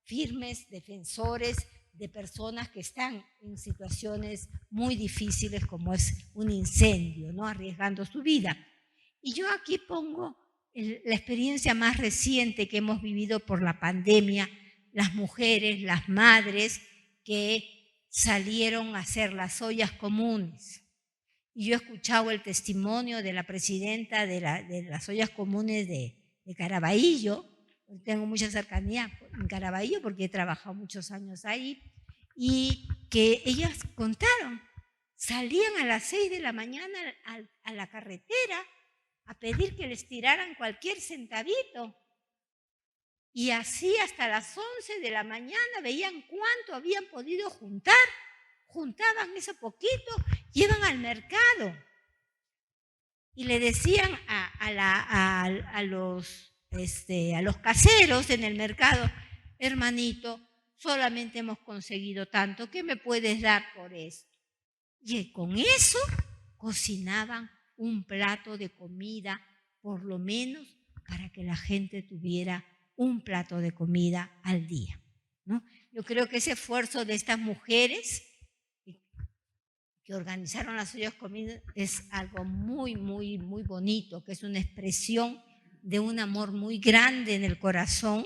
firmes defensores de personas que están en situaciones muy difíciles como es un incendio, ¿no? Arriesgando su vida. Y yo aquí pongo la experiencia más reciente que hemos vivido por la pandemia, las mujeres, las madres que salieron a hacer las ollas comunes y yo he escuchado el testimonio de la presidenta de las ollas comunes de Caraballo. Tengo mucha cercanía en Caraballo porque he trabajado muchos años ahí, y que ellas contaron, salían a las 6 de la mañana a la carretera a pedir que les tiraran cualquier centavito. Y así hasta las 11 de la mañana veían cuánto habían podido juntar. Juntaban eso poquito, iban al mercado y le decían a los caseros en el mercado: hermanito, solamente hemos conseguido tanto, ¿qué me puedes dar por esto? Y con eso cocinaban un plato de comida, por lo menos para que la gente tuviera un plato de comida al día, ¿no? Yo creo que ese esfuerzo de estas mujeres que organizaron las ollas comunes es algo muy, muy, muy bonito, que es una expresión de un amor muy grande en el corazón,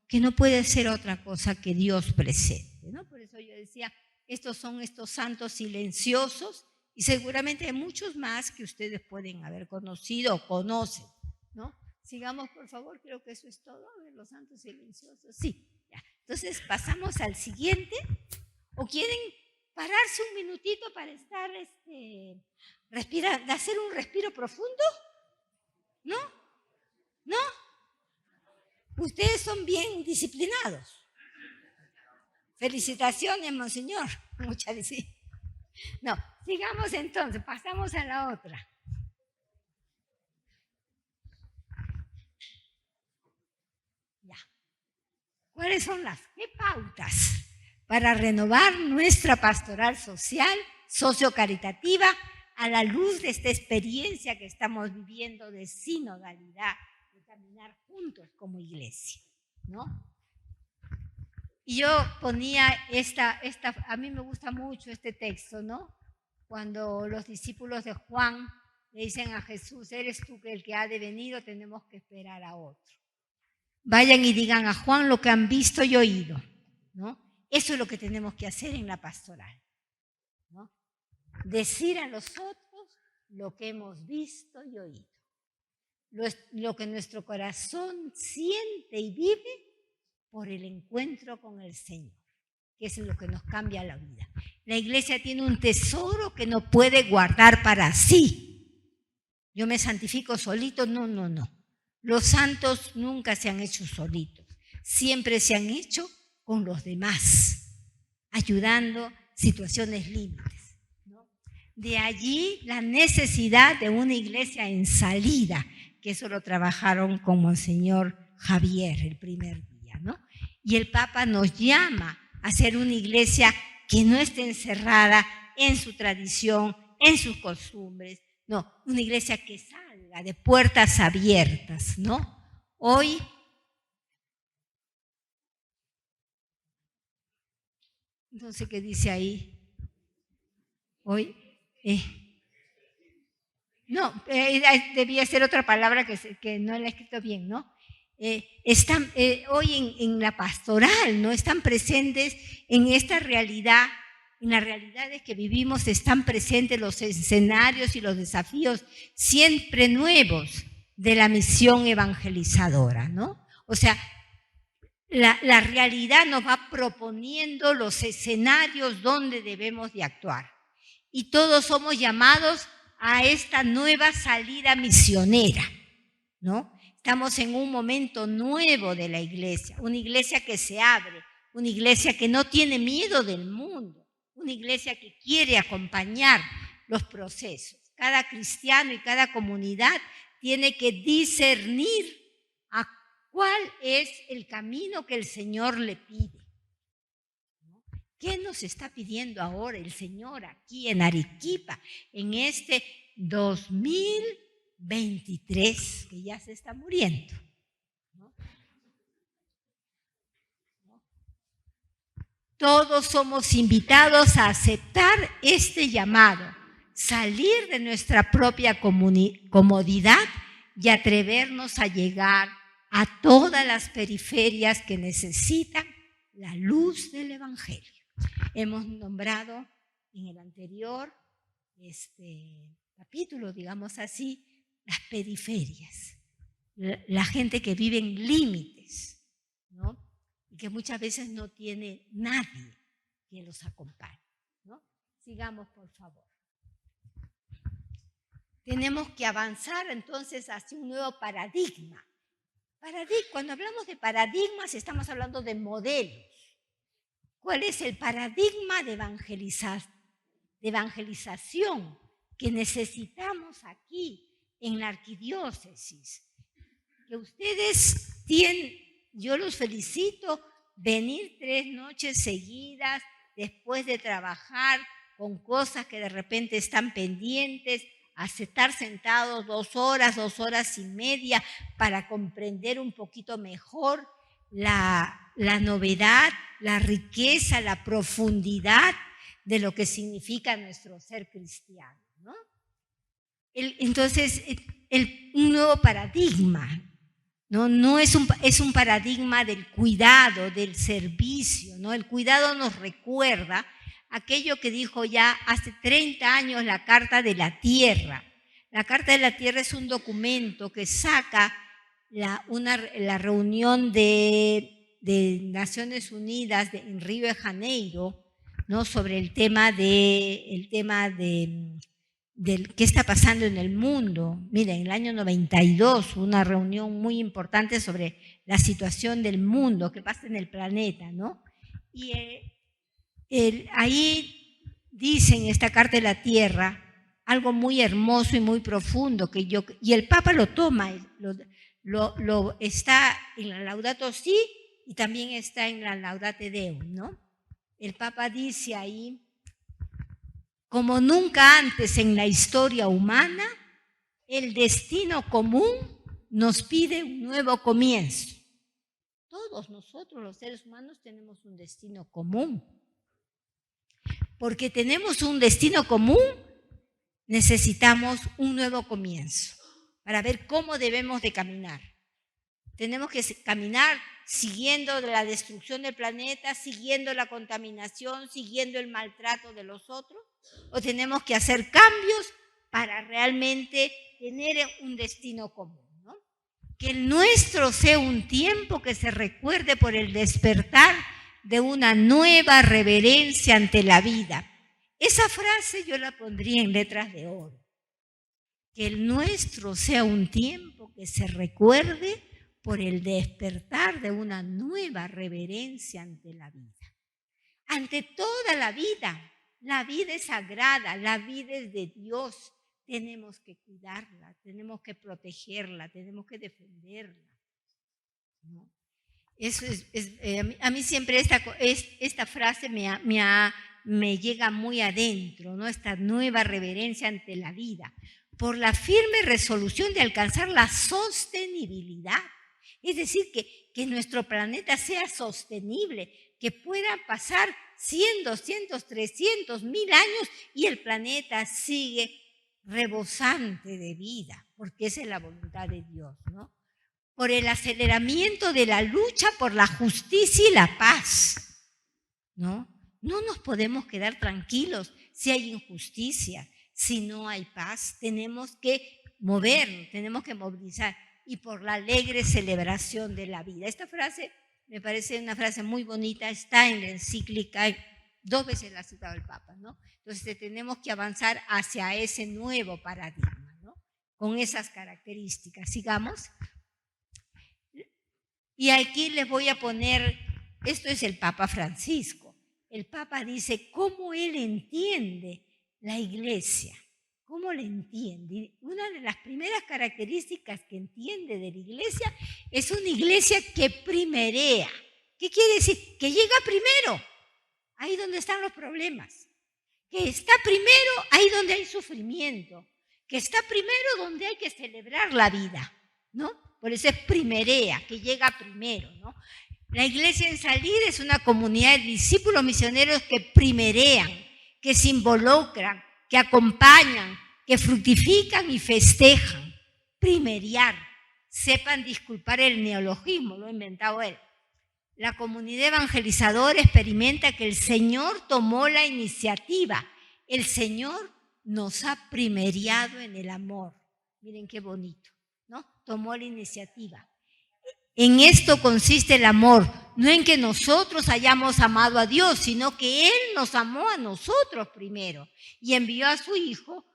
que no puede ser otra cosa que Dios presente, ¿no? Por eso yo decía, estos son estos santos silenciosos, y seguramente hay muchos más que ustedes pueden haber conocido o conocen, ¿no? Sigamos, por favor, creo que eso es todo. A ver, los santos silenciosos. Sí, ya. Entonces pasamos al siguiente. ¿O quieren pararse un minutito para estar, hacer un respiro profundo? ¿No? ¿No? Ustedes son bien disciplinados. Felicitaciones, monseñor. Muchas gracias. No, sigamos entonces, pasamos a la otra. Ya. ¿Cuáles son las pautas para renovar nuestra pastoral social, sociocaritativa, a la luz de esta experiencia que estamos viviendo de sinodalidad, de caminar juntos como iglesia, ¿no? Y yo ponía a mí me gusta mucho este texto, ¿no? Cuando los discípulos de Juan le dicen a Jesús: eres tú el que ha de venir o tenemos que esperar a otro. Vayan y digan a Juan lo que han visto y oído, ¿no? Eso es lo que tenemos que hacer en la pastoral, ¿no? Decir a los otros lo que hemos visto y oído, lo que nuestro corazón siente y vive por el encuentro con el Señor, que es lo que nos cambia la vida. La iglesia tiene un tesoro que no puede guardar para sí. Yo me santifico solito, no. Los santos nunca se han hecho solitos, siempre se han hecho con los demás, ayudando situaciones límites, ¿no? De allí la necesidad de una iglesia en salida, que eso lo trabajaron con Monseñor Javier el primer día, ¿no? Y el Papa nos llama a ser una iglesia que no esté encerrada en su tradición, en sus costumbres, no, una iglesia que salga de puertas abiertas, ¿no? Hoy no sé qué dice ahí. Hoy. Debía ser otra palabra que no la he escrito bien, ¿no? Están hoy en la pastoral, ¿no? Están presentes en esta realidad, en las realidades que vivimos, están presentes los escenarios y los desafíos siempre nuevos de la misión evangelizadora, ¿no? O sea, la realidad nos va proponiendo los escenarios donde debemos de actuar. Y todos somos llamados a esta nueva salida misionera, ¿no? Estamos en un momento nuevo de la iglesia, una iglesia que se abre, una iglesia que no tiene miedo del mundo, una iglesia que quiere acompañar los procesos. Cada cristiano y cada comunidad tiene que discernir a cuál es el camino que el Señor le pide. ¿Qué nos está pidiendo ahora el Señor aquí en Arequipa, en este 2023, que ya se está muriendo? ¿No? Todos somos invitados a aceptar este llamado, salir de nuestra propia comodidad y atrevernos a llegar a todas las periferias que necesitan la luz del Evangelio. Hemos nombrado en el anterior capítulo, digamos así, las periferias, la gente que vive en límites, ¿no? Y que muchas veces no tiene nadie que los acompañe, ¿no? Sigamos, por favor. Tenemos que avanzar entonces hacia un nuevo paradigma. Cuando hablamos de paradigmas estamos hablando de modelos. ¿Cuál es el paradigma de evangelización que necesitamos aquí en la arquidiócesis? Que ustedes tienen, yo los felicito, venir 3 noches seguidas después de trabajar con cosas que de repente están pendientes, a estar sentados 2 horas, 2 horas y media para comprender un poquito mejor la novedad, la riqueza, la profundidad de lo que significa nuestro ser cristiano, ¿no? Entonces, un nuevo paradigma, ¿no? Es un paradigma del cuidado, del servicio, ¿no? El cuidado nos recuerda aquello que dijo ya hace 30 años la Carta de la Tierra. La Carta de la Tierra es un documento que saca la reunión de Naciones Unidas en Río de Janeiro, ¿no? Sobre el tema de qué está pasando en el mundo. Miren, en el año 92 hubo una reunión muy importante sobre la situación del mundo, qué pasa en el planeta, ¿no? Y ahí dice en esta Carta de la Tierra algo muy hermoso y muy profundo, y el Papa lo toma, está en la Laudato Si y también está en la Laudate Deum, ¿no? El Papa dice ahí: como nunca antes en la historia humana, el destino común nos pide un nuevo comienzo. Todos nosotros, los seres humanos, tenemos un destino común. Porque tenemos un destino común, necesitamos un nuevo comienzo para ver cómo debemos de caminar. Tenemos que caminar siguiendo la destrucción del planeta, siguiendo la contaminación, siguiendo el maltrato de los otros, o tenemos que hacer cambios para realmente tener un destino común, ¿no? Que el nuestro sea un tiempo que se recuerde por el despertar de una nueva reverencia ante la vida. Esa frase yo la pondría en letras de oro. Que el nuestro sea un tiempo que se recuerde por el despertar de una nueva reverencia ante la vida. Ante toda la vida es sagrada, la vida es de Dios. Tenemos que cuidarla, tenemos que protegerla, tenemos que defenderla, ¿no? Eso a mí siempre esta frase me llega muy adentro, ¿no? Esta nueva reverencia ante la vida, por la firme resolución de alcanzar la sostenibilidad. Es decir, que nuestro planeta sea sostenible, que puedan pasar 100, 200, 300, 1000 años y el planeta sigue rebosante de vida, porque esa es la voluntad de Dios, ¿no? Por el aceleramiento de la lucha por la justicia y la paz, ¿no? No nos podemos quedar tranquilos si hay injusticia, si no hay paz. Tenemos que movernos, tenemos que movilizar, y por la alegre celebración de la vida. Esta frase me parece una frase muy bonita, está en la encíclica, 2 veces la ha citado el Papa, ¿no? Entonces tenemos que avanzar hacia ese nuevo paradigma, ¿no? Con esas características. Sigamos. Y aquí les voy a poner, esto es el Papa Francisco. El Papa dice cómo él entiende la Iglesia. ¿Cómo le entiende? Una de las primeras características que entiende de la Iglesia es una Iglesia que primerea. ¿Qué quiere decir? Que llega primero, ahí donde están los problemas. Que está primero ahí donde hay sufrimiento. Que está primero donde hay que celebrar la vida, ¿no? Por eso es primerea, que llega primero, ¿no? La Iglesia en Salir es una comunidad de discípulos misioneros que primerean, que se involucran, que acompañan, que fructifican y festejan. Primeriar. Sepan disculpar el neologismo, lo ha inventado él. La comunidad evangelizadora experimenta que el Señor tomó la iniciativa. El Señor nos ha primeriado en el amor. Miren qué bonito, ¿no? Tomó la iniciativa. En esto consiste el amor, no en que nosotros hayamos amado a Dios, sino que Él nos amó a nosotros primero y envió a su Hijo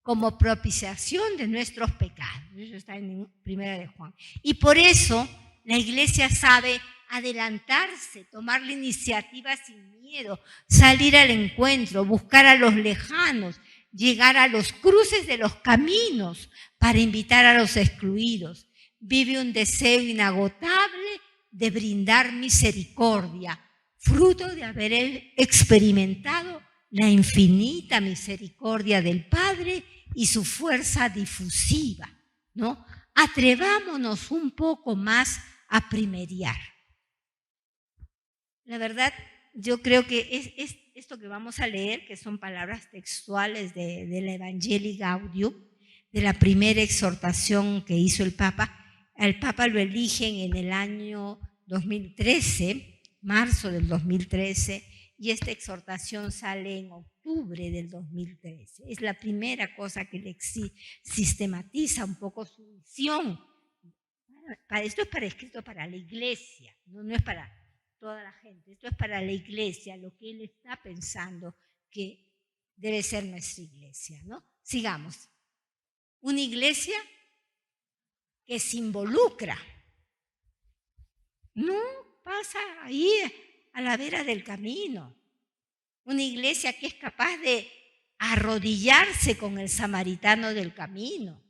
como propiciación de nuestros pecados. Eso está en 1 de Juan. Y por eso la iglesia sabe adelantarse, tomar la iniciativa sin miedo, salir al encuentro, buscar a los lejanos, llegar a los cruces de los caminos para invitar a los excluidos. Vive un deseo inagotable de brindar misericordia, fruto de haber experimentado la infinita misericordia del Padre y su fuerza difusiva, ¿no? Atrevámonos un poco más a primeriar. La verdad, yo creo que es esto que vamos a leer, que son palabras textuales de la Evangelii Gaudium, de la primera exhortación que hizo el Papa. Al Papa lo eligen en el año 2013, marzo del 2013, y esta exhortación sale en octubre del 2013. Es la primera cosa que le sistematiza un poco su visión. Esto es escrito para la iglesia, no es para toda la gente. Esto es para la iglesia, lo que él está pensando que debe ser nuestra iglesia, ¿no? Sigamos. Una iglesia que se involucra. No pasa ahí a la vera del camino. Una iglesia que es capaz de arrodillarse con el samaritano del camino,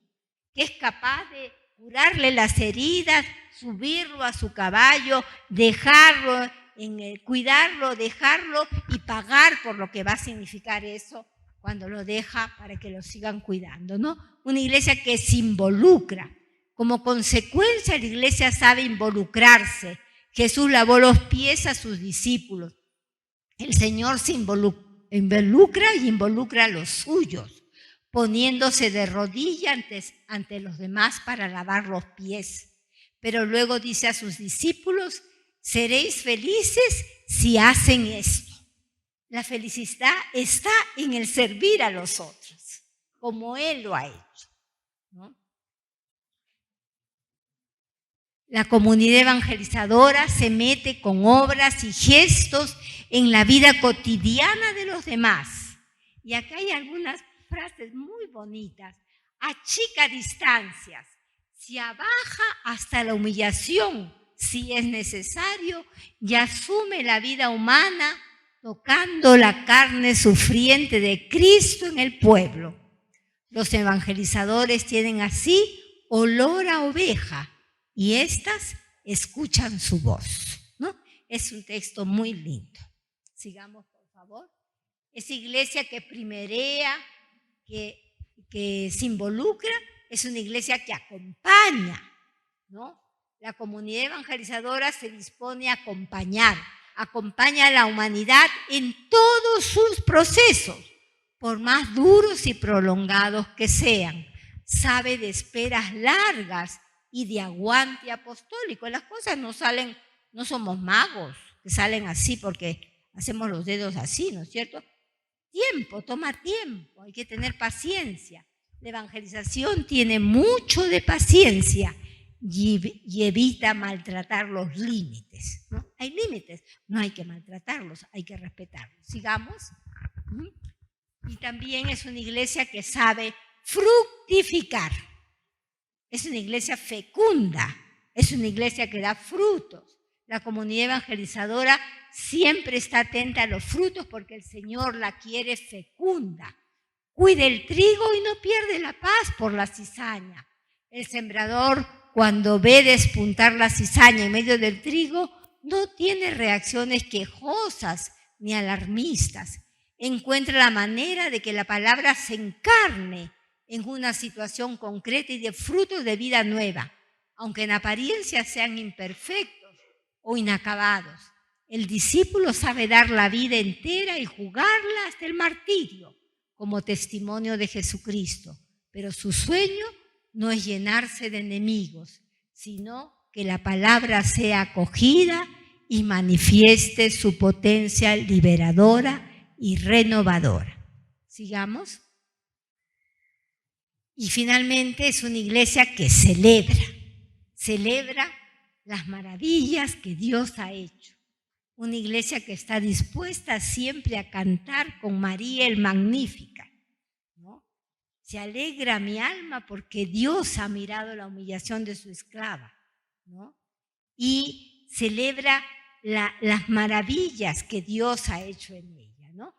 que es capaz de curarle las heridas, subirlo a su caballo, dejarlo, cuidarlo, dejarlo y pagar por lo que va a significar eso cuando lo deja para que lo sigan cuidando, ¿no? Una iglesia que se involucra. Como consecuencia, la iglesia sabe involucrarse. Jesús lavó los pies a sus discípulos. El Señor se involucra y involucra a los suyos, poniéndose de rodillas ante los demás para lavar los pies. Pero luego dice a sus discípulos, seréis felices si hacen esto. La felicidad está en el servir a los otros, como Él lo ha hecho, ¿no? La comunidad evangelizadora se mete con obras y gestos en la vida cotidiana de los demás. Y acá hay algunas frases muy bonitas. Achica distancias, se abaja hasta la humillación, si es necesario, y asume la vida humana tocando la carne sufriente de Cristo en el pueblo. Los evangelizadores tienen así olor a oveja, y éstas escuchan su voz, ¿no? Es un texto muy lindo. Sigamos, por favor. Es iglesia que primerea, que se involucra, es una iglesia que acompaña, ¿no? La comunidad evangelizadora se dispone a acompañar, acompaña a la humanidad en todos sus procesos, por más duros y prolongados que sean. Sabe de esperas largas y de aguante apostólico. Las cosas no salen, no somos magos que salen así porque hacemos los dedos así, ¿no es cierto? Tiempo, toma tiempo, hay que tener paciencia. La evangelización tiene mucho de paciencia y evita maltratar los límites, ¿no? Hay límites, no hay que maltratarlos, hay que respetarlos. Sigamos. Y también es una iglesia que sabe fructificar. Es una iglesia fecunda, es una iglesia que da frutos. La comunidad evangelizadora siempre está atenta a los frutos porque el Señor la quiere fecunda. Cuide el trigo y no pierde la paz por la cizaña. El sembrador, cuando ve despuntar la cizaña en medio del trigo, no tiene reacciones quejosas ni alarmistas. Encuentra la manera de que la palabra se encarne en una situación concreta y de frutos de vida nueva, aunque en apariencia sean imperfectos o inacabados. El discípulo sabe dar la vida entera y jugarla hasta el martirio como testimonio de Jesucristo, pero su sueño no es llenarse de enemigos, sino que la palabra sea acogida y manifieste su potencia liberadora y renovadora. Sigamos. Y finalmente es una iglesia que celebra las maravillas que Dios ha hecho. Una iglesia que está dispuesta siempre a cantar con María el Magnífica, ¿no? Se alegra mi alma porque Dios ha mirado la humillación de su esclava, ¿no? Y celebra las maravillas que Dios ha hecho en ella, ¿no?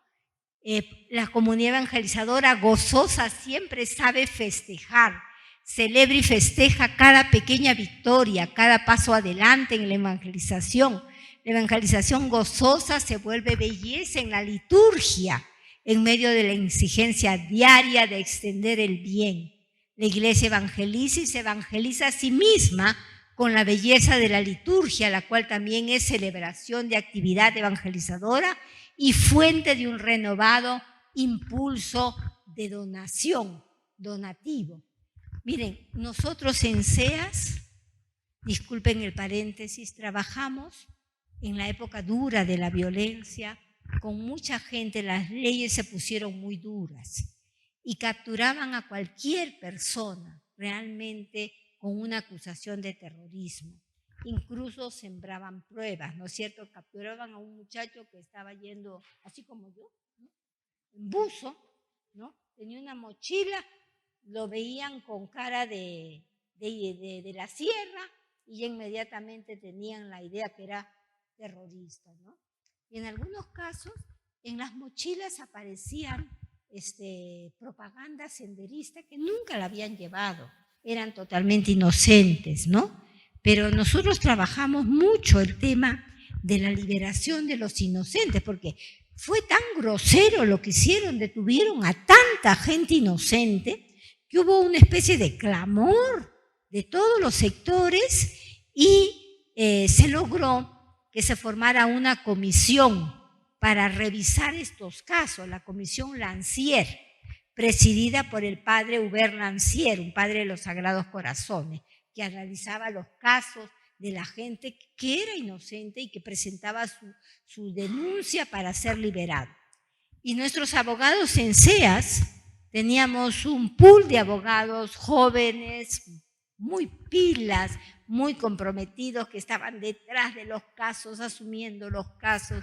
La comunidad evangelizadora gozosa siempre sabe festejar, celebra y festeja cada pequeña victoria, cada paso adelante en la evangelización. La evangelización gozosa se vuelve belleza en la liturgia, en medio de la exigencia diaria de extender el bien. La iglesia evangeliza y se evangeliza a sí misma con la belleza de la liturgia, la cual también es celebración de actividad evangelizadora y fuente de un renovado impulso de donativo. Miren, nosotros en SEAS, disculpen el paréntesis, trabajamos en la época dura de la violencia, con mucha gente. Las leyes se pusieron muy duras y capturaban a cualquier persona realmente con una acusación de terrorismo. Incluso sembraban pruebas, ¿no es cierto? Capturaban a un muchacho que estaba yendo, así como yo, ¿no? En buzo, ¿no? Tenía una mochila, lo veían con cara de la sierra y ya inmediatamente tenían la idea que era terrorista, ¿no? Y en algunos casos, en las mochilas aparecían propaganda senderista que nunca la habían llevado, eran totalmente inocentes, ¿no? Pero nosotros trabajamos mucho el tema de la liberación de los inocentes, porque fue tan grosero lo que hicieron, detuvieron a tanta gente inocente, que hubo una especie de clamor de todos los sectores y se logró que se formara una comisión para revisar estos casos, la comisión Lancier, presidida por el padre Hubert Lancier, un padre de los Sagrados Corazones, que analizaba los casos de la gente que era inocente y que presentaba su denuncia para ser liberado. Y nuestros abogados en SEAS, teníamos un pool de abogados jóvenes, muy pilas, muy comprometidos, que estaban detrás de los casos, asumiendo los casos.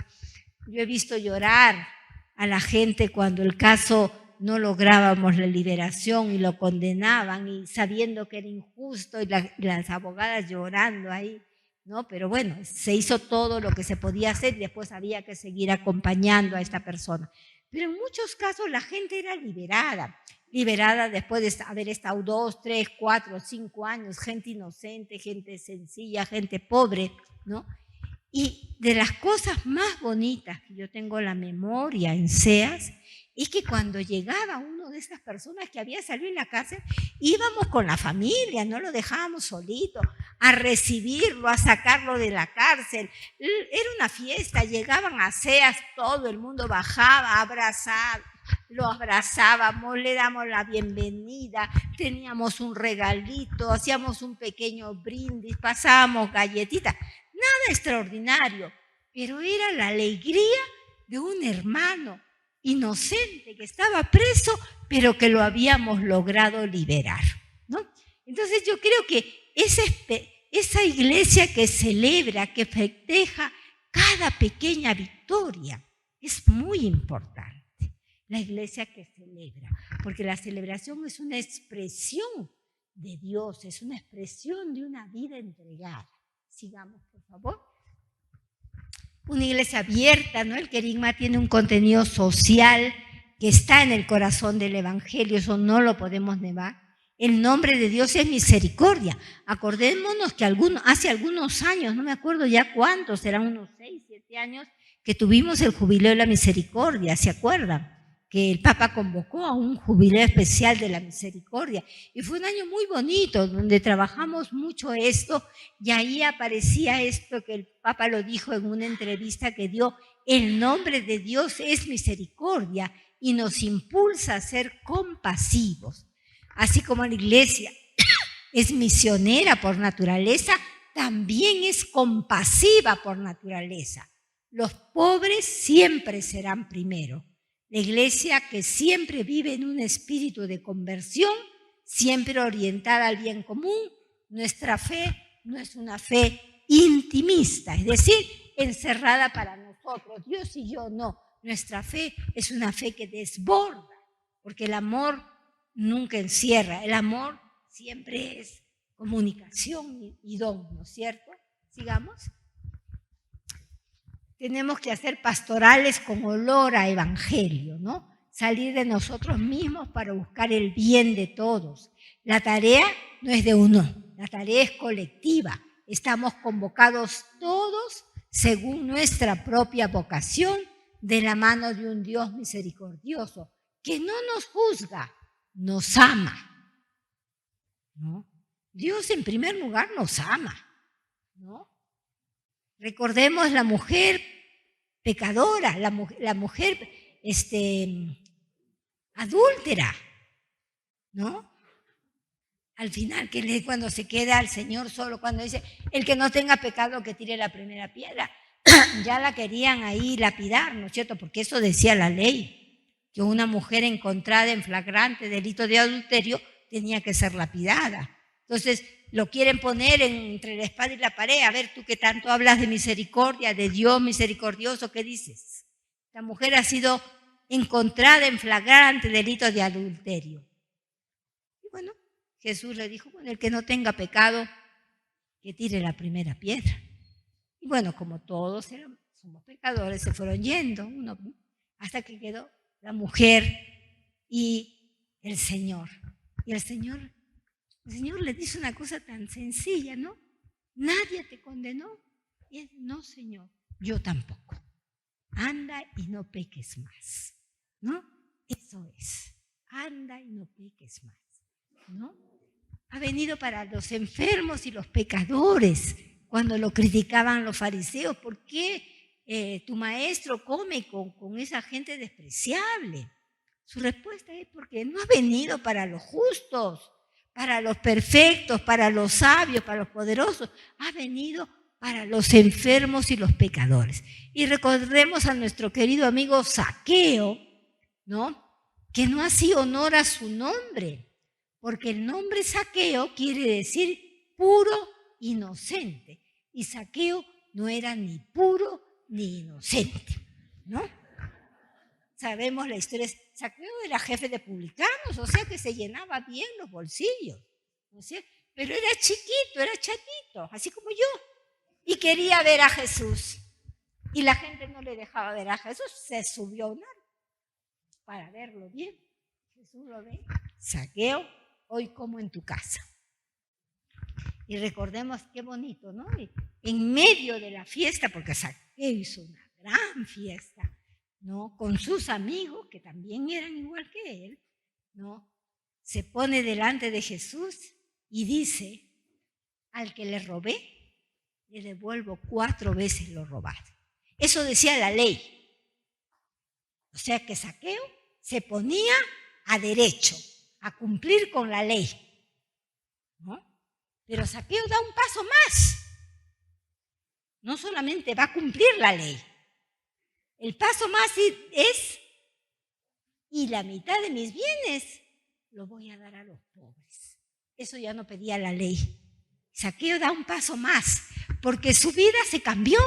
Yo he visto llorar a la gente cuando el caso no lográbamos la liberación y lo condenaban, y sabiendo que era injusto, y las abogadas llorando ahí, ¿no? Pero bueno, se hizo todo lo que se podía hacer y después había que seguir acompañando a esta persona. Pero en muchos casos la gente era liberada después de haber estado 2, 3, 4, 5 años, gente inocente, gente sencilla, gente pobre, ¿no? Y de las cosas más bonitas que yo tengo en la memoria en SEAS, es que cuando llegaba uno de estas personas que había salido en la cárcel, íbamos con la familia, no lo dejábamos solito, a recibirlo, a sacarlo de la cárcel. Era una fiesta, llegaban a SEAS, todo el mundo bajaba abrazado, lo abrazábamos, le damos la bienvenida, teníamos un regalito, hacíamos un pequeño brindis, pasábamos galletitas, nada extraordinario, pero era la alegría de un hermano inocente que estaba preso, pero que lo habíamos logrado liberar, ¿no? Entonces yo creo que esa iglesia que celebra, que festeja cada pequeña victoria, es muy importante. La iglesia que celebra, porque la celebración es una expresión de Dios, es una expresión de una vida entregada. Sigamos, por favor. Una iglesia abierta, ¿no? El querigma tiene un contenido social que está en el corazón del evangelio, eso no lo podemos negar. El nombre de Dios es misericordia. Acordémonos que hace algunos años, no me acuerdo ya cuántos, serán unos 6, 7 años, que tuvimos el jubileo de la misericordia, ¿se acuerdan? Que el Papa convocó a un jubileo especial de la misericordia. Y fue un año muy bonito, donde trabajamos mucho esto, y ahí aparecía esto que el Papa lo dijo en una entrevista que dio: el nombre de Dios es misericordia y nos impulsa a ser compasivos. Así como la iglesia es misionera por naturaleza, también es compasiva por naturaleza. Los pobres siempre serán primero. La iglesia que siempre vive en un espíritu de conversión siempre orientada al bien común. Nuestra fe no es una fe intimista, es decir, encerrada para nosotros, Dios y yo, no. Nuestra fe es una fe que desborda, porque el amor nunca encierra, el amor siempre es comunicación y don, ¿no es cierto? Sigamos. Tenemos que hacer pastorales con olor a evangelio, ¿no? Salir de nosotros mismos para buscar el bien de todos. La tarea no es de uno, la tarea es colectiva. Estamos convocados todos según nuestra propia vocación de la mano de un Dios misericordioso que no nos juzga, nos ama, ¿no? Dios en primer lugar nos ama, ¿no? Recordemos la mujer pecadora, la mujer adúltera, ¿no? Al final, cuando se queda el Señor solo, cuando dice, el que no tenga pecado que tire la primera piedra, ya la querían ahí lapidar, ¿no es cierto? Porque eso decía la ley, que una mujer encontrada en flagrante delito de adulterio tenía que ser lapidada. Entonces, lo quieren poner entre la espada y la pared. A ver, tú que tanto hablas de misericordia, de Dios misericordioso, ¿qué dices? La mujer ha sido encontrada en flagrante delito de adulterio. Y bueno, Jesús le dijo, bueno, el que no tenga pecado, que tire la primera piedra. Y bueno, como todos somos pecadores, se fueron yendo, hasta que quedó la mujer y el Señor. Y el Señor le dice una cosa tan sencilla, ¿no? Nadie te condenó. Y él, no, Señor, yo tampoco. Anda y no peques más, ¿no? Eso es, anda y no peques más, ¿no? Ha venido para los enfermos y los pecadores. Cuando lo criticaban los fariseos, ¿por qué tu maestro come con esa gente despreciable? Su respuesta es porque no ha venido para los justos, para los perfectos, para los sabios, para los poderosos. Ha venido para los enfermos y los pecadores. Y recordemos a nuestro querido amigo Zaqueo, ¿no? Que no hacía honor a su nombre, porque el nombre Zaqueo quiere decir puro, inocente. Y Zaqueo no era ni puro ni inocente, ¿no? Sabemos la historia. Zaqueo era jefe de publicanos, o sea que se llenaba bien los bolsillos, ¿no es cierto? Pero era chiquito, era chatito, así como yo. Y quería ver a Jesús. Y la gente no le dejaba ver a Jesús, se subió a un árbol para verlo bien. Jesús lo ve. Zaqueo, hoy como en tu casa. Y recordemos qué bonito, ¿no? En medio de la fiesta, porque Zaqueo hizo una gran fiesta, ¿no? Con sus amigos, que también eran igual que él, ¿no? Se pone delante de Jesús y dice, al que le robé, le devuelvo 4 veces lo robado. Eso decía la ley. O sea que Zaqueo se ponía a derecho, a cumplir con la ley, ¿no? Pero Zaqueo da un paso más. No solamente va a cumplir la ley. El paso más es, y la mitad de mis bienes lo voy a dar a los pobres. Eso ya no pedía la ley. Zaqueo da un paso más, porque su vida se cambió.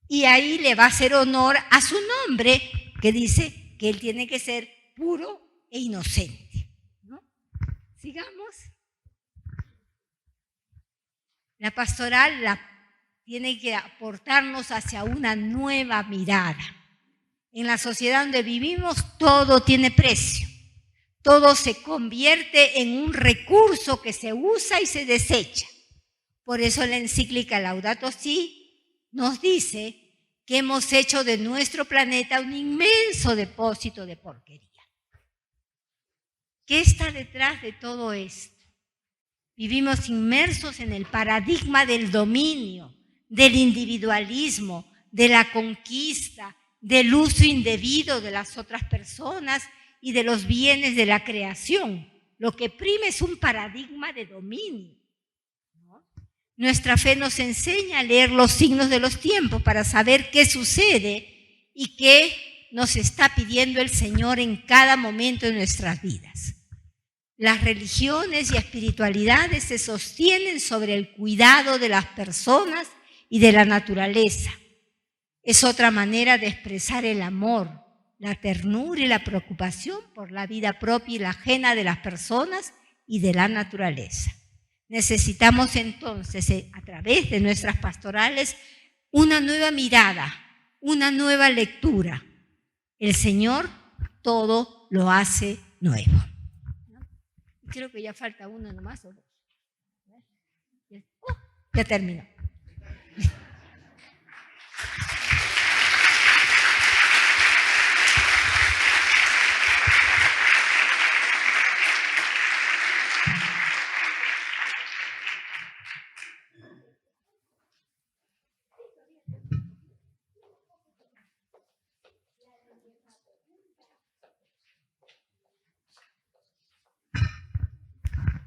Y ahí le va a hacer honor a su nombre, que dice que él tiene que ser puro e inocente, ¿no? Sigamos. La pastoral tiene que aportarnos hacia una nueva mirada. En la sociedad donde vivimos todo tiene precio. Todo se convierte en un recurso que se usa y se desecha. Por eso la encíclica Laudato Si nos dice que hemos hecho de nuestro planeta un inmenso depósito de porquería. ¿Qué está detrás de todo esto? Vivimos inmersos en el paradigma del dominio, del individualismo, de la conquista, del uso indebido de las otras personas y de los bienes de la creación. Lo que prima es un paradigma de dominio, ¿no? Nuestra fe nos enseña a leer los signos de los tiempos para saber qué sucede y qué nos está pidiendo el Señor en cada momento de nuestras vidas. Las religiones y espiritualidades se sostienen sobre el cuidado de las personas y de la naturaleza. Es otra manera de expresar el amor, la ternura y la preocupación por la vida propia y la ajena de las personas y de la naturaleza. Necesitamos entonces, a través de nuestras pastorales, una nueva mirada, una nueva lectura. El Señor todo lo hace nuevo. Creo que ya falta uno nomás o dos. Ya terminó.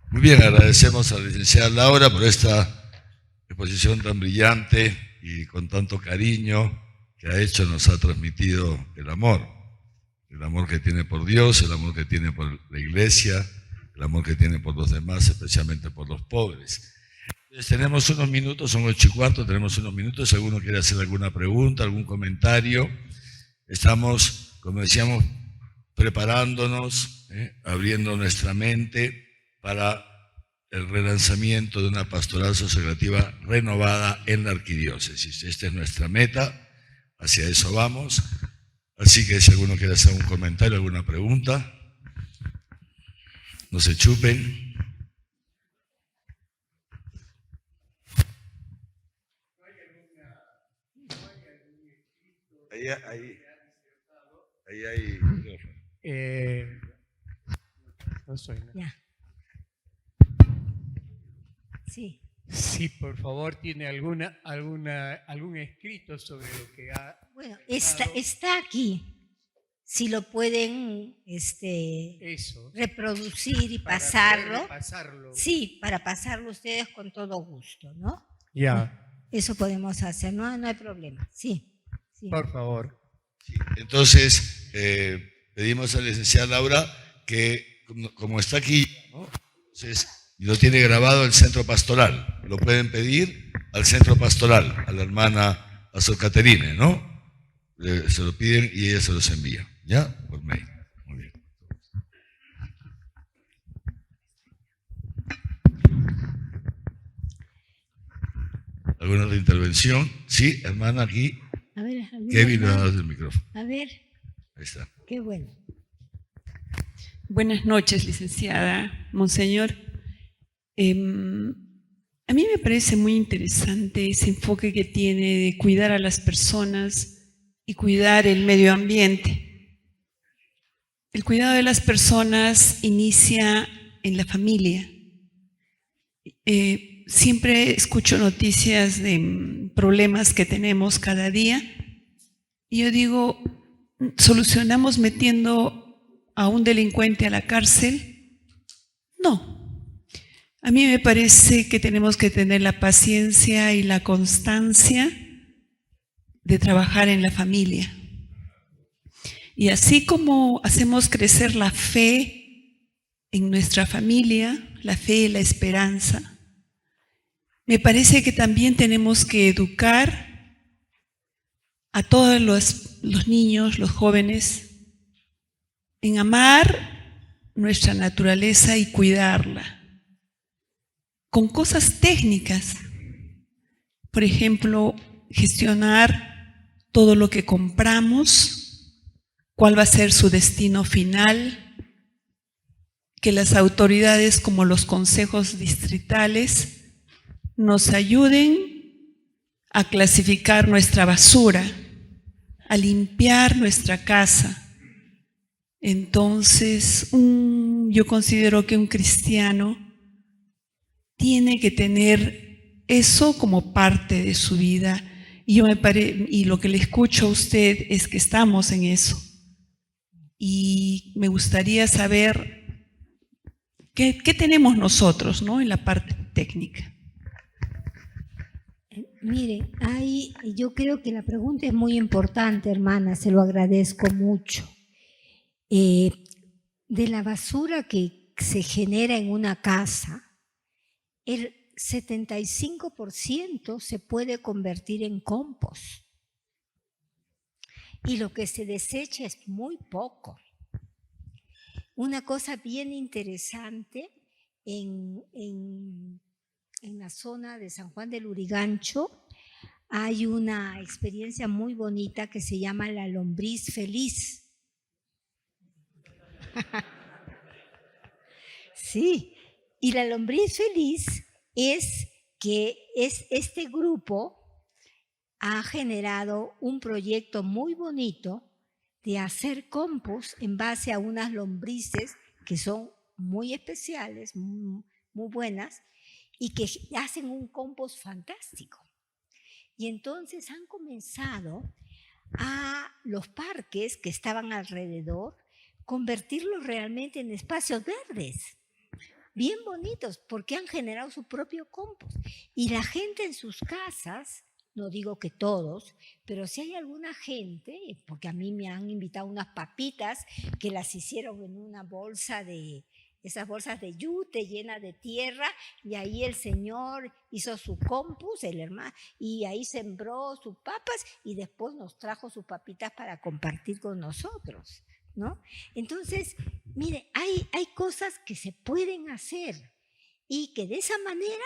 Muy bien, agradecemos a la licenciada Laura por esta exposición tan brillante y con tanto cariño que ha hecho, nos ha transmitido el amor que tiene por Dios, el amor que tiene por la iglesia, el amor que tiene por los demás, especialmente por los pobres. Entonces, tenemos unos minutos, son 8:15, tenemos unos minutos, si alguno quiere hacer alguna pregunta, algún comentario. Estamos, como decíamos, preparándonos, abriendo nuestra mente para el relanzamiento de una pastoral socioeducativa renovada en la arquidiócesis. Esta es nuestra meta, hacia eso vamos. Así que si alguno quiere hacer un comentario, alguna pregunta, no se chupen. Ahí hay. No soy. ¿No? Ya. Sí. Sí, por favor, ¿tiene algún escrito sobre lo que ha... Bueno, está aquí. Si lo pueden reproducir y pasarlo. Sí, para pasarlo ustedes con todo gusto, ¿no? Ya. Eso podemos hacer, no hay problema. Sí. Por favor. Sí. Entonces, pedimos a la licenciada Laura que, como está aquí, ¿no? Entonces, y lo tiene grabado el centro pastoral. Lo pueden pedir al centro pastoral, a la hermana Sor Caterine, ¿no? Se lo piden y ella se los envía, ¿ya? Por mail. Muy bien. ¿Alguna otra intervención? Sí, hermana, aquí. A ver, Kevin, le das el micrófono. A ver. Ahí está. Qué bueno. Buenas noches, licenciada, monseñor. A mí me parece muy interesante ese enfoque que tiene de cuidar a las personas y cuidar el medio ambiente. El cuidado de las personas inicia en la familia. Siempre escucho noticias de problemas que tenemos cada día y yo digo, ¿solucionamos metiendo a un delincuente a la cárcel? No. A mí me parece que tenemos que tener la paciencia y la constancia de trabajar en la familia. Y así como hacemos crecer la fe en nuestra familia, la fe y la esperanza, me parece que también tenemos que educar a todos los niños, los jóvenes, en amar nuestra naturaleza y cuidarla. Con cosas técnicas, por ejemplo, gestionar todo lo que compramos, cuál va a ser su destino final, que las autoridades como los consejos distritales nos ayuden a clasificar nuestra basura, a limpiar nuestra casa. Entonces, yo considero que un cristiano tiene que tener eso como parte de su vida. Y lo que le escucho a usted es que estamos en eso. Y me gustaría saber qué tenemos nosotros, ¿no?, en la parte técnica. Mire, yo creo que la pregunta es muy importante, hermana, se lo agradezco mucho. De la basura que se genera en una casa, el 75% se puede convertir en compost. Y lo que se desecha es muy poco. Una cosa bien interesante en la zona de San Juan del Lurigancho hay una experiencia muy bonita que se llama la lombriz feliz. Sí, y la lombriz feliz es que este grupo ha generado un proyecto muy bonito de hacer compost en base a unas lombrices que son muy especiales, muy buenas, y que hacen un compost fantástico. Y entonces han comenzado a los parques que estaban alrededor, convertirlos realmente en espacios verdes, bien bonitos, porque han generado su propio compost. Y la gente en sus casas, no digo que todos, pero si hay alguna gente, porque a mí me han invitado unas papitas que las hicieron en una bolsa esas bolsas de yute llenas de tierra, y ahí el señor hizo su compost, el hermano, y ahí sembró sus papas y después nos trajo sus papitas para compartir con nosotros, ¿no? Entonces, mire, hay cosas que se pueden hacer y que de esa manera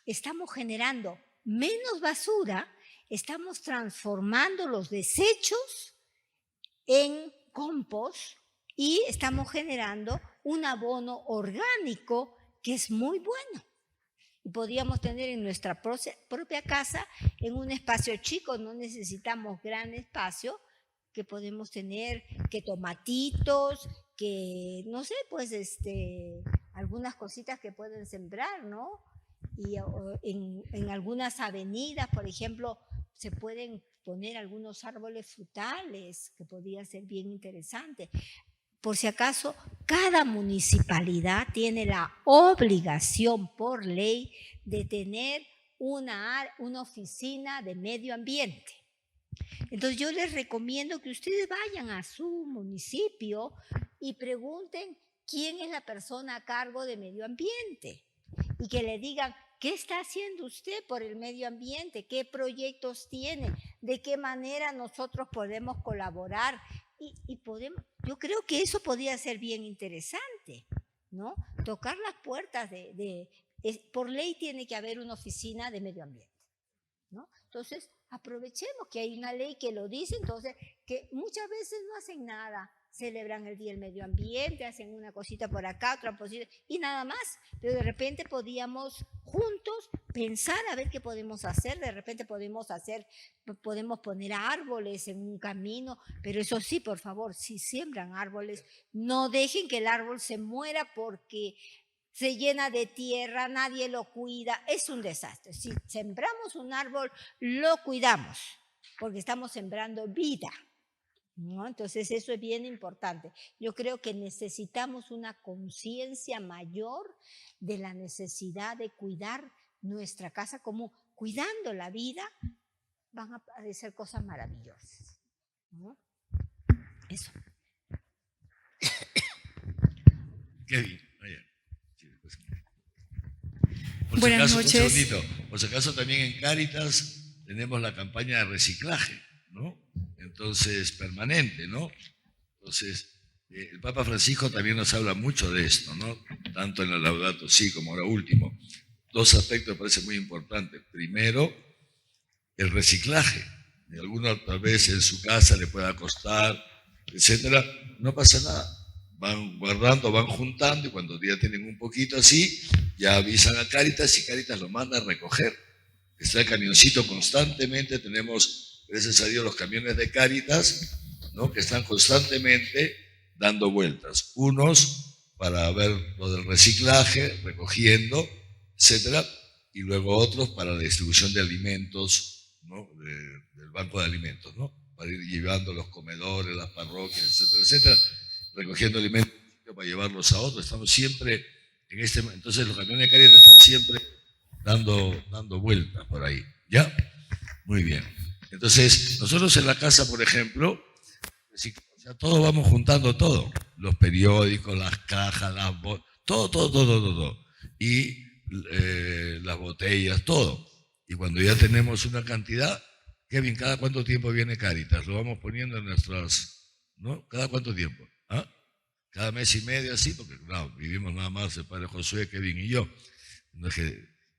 estamos generando menos basura, estamos transformando los desechos en compost y estamos generando un abono orgánico que es muy bueno. Y podríamos tener en nuestra propia casa, en un espacio chico, no necesitamos gran espacio, que podemos tener que tomatitos, que no sé, pues algunas cositas que pueden sembrar, ¿no? Y en algunas avenidas, por ejemplo, se pueden poner algunos árboles frutales, que podría ser bien interesante. Por si acaso, cada municipalidad tiene la obligación por ley de tener una oficina de medio ambiente. Entonces yo les recomiendo que ustedes vayan a su municipio y pregunten quién es la persona a cargo de medio ambiente y que le digan qué está haciendo usted por el medio ambiente, qué proyectos tiene, de qué manera nosotros podemos colaborar y podemos. Yo creo que eso podría ser bien interesante, ¿no? Tocar las puertas por ley tiene que haber una oficina de medio ambiente, ¿no? Entonces, aprovechemos que hay una ley que lo dice, entonces, que muchas veces no hacen nada, celebran el Día del Medio Ambiente, hacen una cosita por acá, otra cosita, y nada más, pero de repente podíamos juntos pensar a ver qué podemos hacer, de repente podemos poner árboles en un camino, pero eso sí, por favor, si siembran árboles, no dejen que el árbol se muera porque se llena de tierra, nadie lo cuida, es un desastre. Si sembramos un árbol, lo cuidamos, porque estamos sembrando vida, ¿no? Entonces eso es bien importante. Yo creo que necesitamos una conciencia mayor de la necesidad de cuidar nuestra casa, como cuidando la vida van a aparecer cosas maravillosas, ¿no? Eso. Kevin. Buenas noches. Por si acaso también en Cáritas tenemos la campaña de reciclaje, ¿no? Entonces, permanente, ¿no? Entonces, el Papa Francisco también nos habla mucho de esto, ¿no? Tanto en la Laudato Si como ahora último. Dos aspectos me parecen muy importantes. Primero, el reciclaje. De alguno tal vez en su casa le pueda costar, etcétera. No pasa nada. Van guardando, van juntando y cuando ya tienen un poquito así, ya avisan a Cáritas y Cáritas lo manda a recoger. Está el camioncito constantemente, tenemos, gracias a Dios, los camiones de Cáritas, ¿no? Que están constantemente dando vueltas. Unos para ver lo del reciclaje, recogiendo, etcétera, y luego otros para la distribución de alimentos, ¿no? Del banco de alimentos, ¿no? Para ir llevando los comedores, las parroquias, etcétera, etcétera, recogiendo alimentos para llevarlos a otros. Estamos siempre en entonces los camiones de Cáritas están siempre dando vueltas por ahí, ¿ya? Muy bien. Entonces, nosotros en la casa, por ejemplo, todos vamos juntando todo, los periódicos, las cajas, Todo. Y las botellas, todo. Y cuando ya tenemos una cantidad, Kevin, ¿cada cuánto tiempo viene Cáritas? Lo vamos poniendo en nuestras, ¿no? ¿Cada cuánto tiempo? ¿Ah? Cada mes y medio, así, porque claro, vivimos nada más el padre Josué, Kevin y yo. No es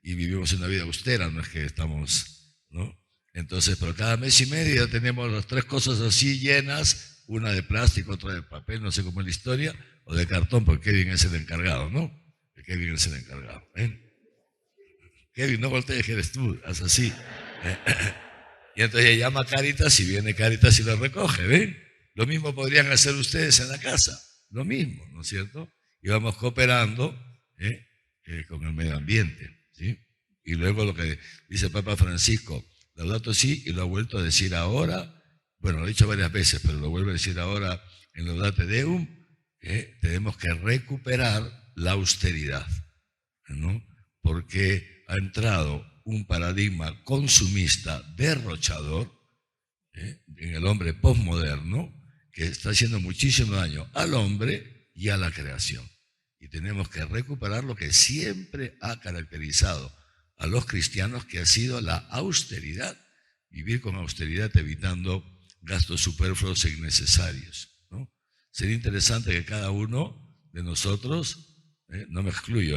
y vivimos una vida austera, no es que estamos, ¿no? Entonces, pero cada mes y medio ya tenemos las 3 cosas así llenas, una de plástico, otra de papel, no sé cómo es la historia, o de cartón, porque Kevin es el encargado, ¿no? Kevin es el encargado. Kevin, no voltees, que eres tú, haz así. Y entonces ella llama a Cáritas y viene Cáritas y lo recoge, ¿ven? Lo mismo podrían hacer ustedes en la casa, lo mismo, ¿no es cierto? Y vamos cooperando con el medio ambiente, ¿sí? Y luego lo que dice el Papa Francisco, Laudato Si, y lo ha vuelto a decir ahora, bueno, lo he dicho varias veces, pero lo vuelvo a decir ahora en Laudate Deum, tenemos que recuperar la austeridad, ¿no? Porque ha entrado un paradigma consumista derrochador en el hombre posmoderno que está haciendo muchísimo daño al hombre y a la creación. Y tenemos que recuperar lo que siempre ha caracterizado a los cristianos, que ha sido la austeridad, vivir con austeridad evitando gastos superfluos e innecesarios, ¿no? Sería interesante que cada uno de nosotros, no me excluyo,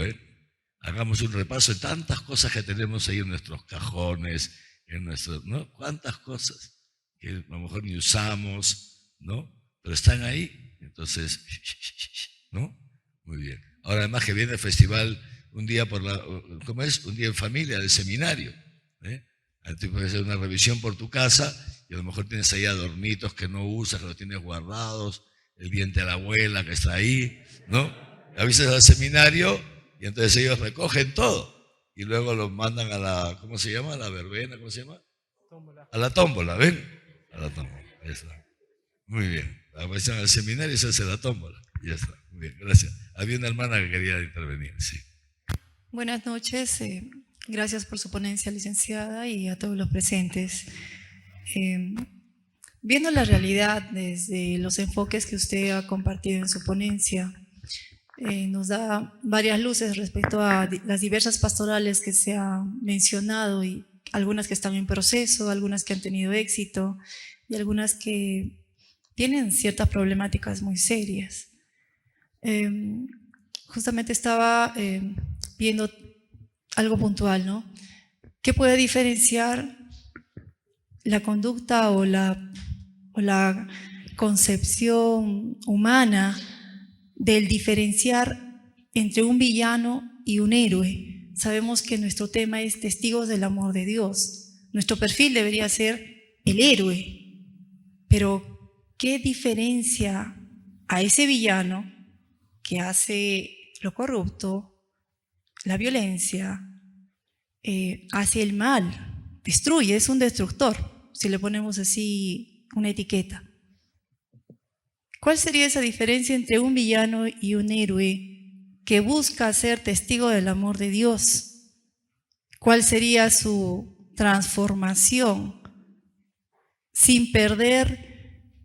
hagamos un repaso de tantas cosas que tenemos ahí en nuestros cajones, en nuestros, ¿no? Cuántas cosas que a lo mejor ni usamos, ¿no? Pero están ahí, entonces, ¿no? Muy bien. Ahora además que viene el festival, un día ¿cómo es? Un día en familia del seminario, Tú puedes hacer una revisión por tu casa y a lo mejor tienes ahí adornitos que no usas, que los tienes guardados, el diente de la abuela que está ahí, ¿no? Avisas al seminario y entonces ellos recogen todo y luego los mandan a la, ¿cómo se llama? A la verbena, ¿cómo se llama? Tómbola. A la tómbola, ¿ven? A la tómbola, ya está. Muy bien. Avisan al seminario y se hace la tómbola. Ya está. Muy bien, gracias. Había una hermana que quería intervenir, sí. Buenas noches. Gracias por su ponencia, licenciada, y a todos los presentes. Viendo la realidad desde los enfoques que usted ha compartido en su ponencia, nos da varias luces respecto a las diversas pastorales que se han mencionado, y algunas que están en proceso, algunas que han tenido éxito y algunas que tienen ciertas problemáticas muy serias. Justamente estaba viendo algo puntual, ¿no? ¿Qué puede diferenciar la conducta o la concepción humana del diferenciar entre un villano y un héroe? Sabemos que nuestro tema es testigos del amor de Dios. Nuestro perfil debería ser el héroe. Pero, ¿qué diferencia a ese villano que hace lo corrupto, la violencia, hace el mal, destruye, es un destructor, si le ponemos así una etiqueta? ¿Cuál sería esa diferencia entre un villano y un héroe que busca ser testigo del amor de Dios? ¿Cuál sería su transformación sin perder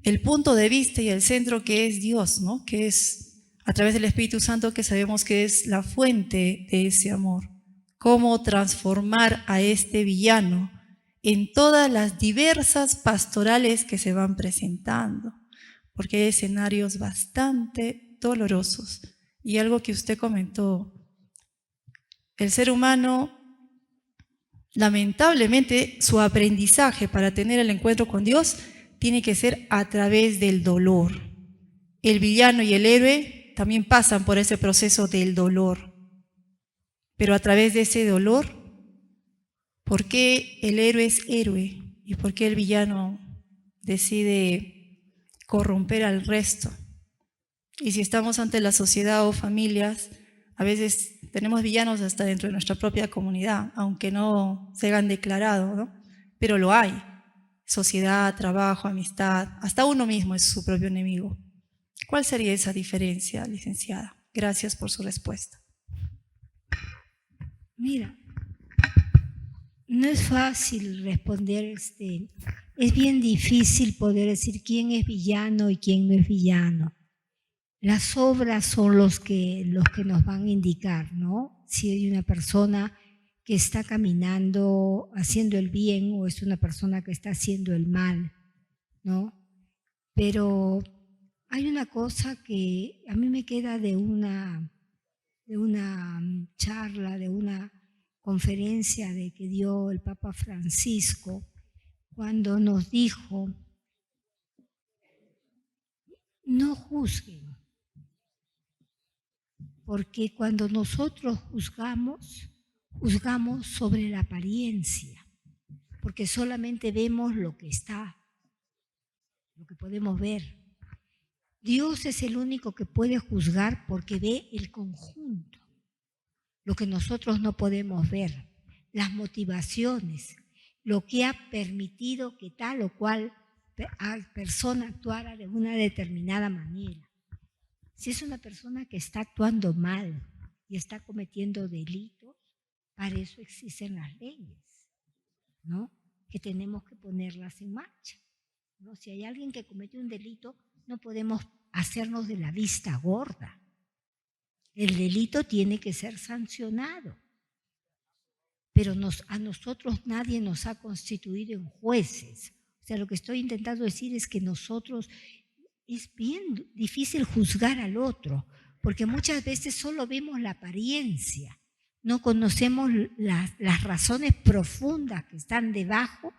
el punto de vista y el centro que es Dios, ¿no? Que es a través del Espíritu Santo, que sabemos que es la fuente de ese amor? ¿Cómo transformar a este villano en todas las diversas pastorales que se van presentando? Porque hay escenarios bastante dolorosos. Y algo que usted comentó, el ser humano, lamentablemente, su aprendizaje para tener el encuentro con Dios tiene que ser a través del dolor. El villano y el héroe también pasan por ese proceso del dolor. Pero a través de ese dolor, ¿por qué el héroe es héroe? ¿Y por qué el villano decide corromper al resto? Y si estamos ante la sociedad o familias, a veces tenemos villanos hasta dentro de nuestra propia comunidad, aunque no se hayan declarado, ¿no? Pero lo hay. Sociedad, trabajo, amistad, hasta uno mismo es su propio enemigo. ¿Cuál sería esa diferencia, licenciada? Gracias por su respuesta. Mira, no es fácil responder, es bien difícil poder decir quién es villano y quién no es villano. las obras son los que nos van a indicar, ¿no? Si hay una persona que está caminando haciendo el bien o es una persona que está haciendo el mal, ¿no? Pero hay una cosa que a mí me queda de una charla, de una conferencia que dio el Papa Francisco, cuando nos dijo: no juzguen, porque cuando nosotros juzgamos sobre la apariencia, porque solamente vemos lo que está, lo que podemos ver. Dios es el único que puede juzgar porque ve el conjunto, lo que nosotros no podemos ver, las motivaciones, lo que ha permitido que tal o cual persona actuara de una determinada manera. Si es una persona que está actuando mal y está cometiendo delitos, para eso existen las leyes, ¿no? Que tenemos que ponerlas en marcha, ¿no? Si hay alguien que comete un delito, no podemos hacernos de la vista gorda. El delito tiene que ser sancionado. Pero a nosotros nadie nos ha constituido en jueces. O sea, lo que estoy intentando decir es que nosotros, es bien difícil juzgar al otro, porque muchas veces solo vemos la apariencia, no conocemos las razones profundas que están debajo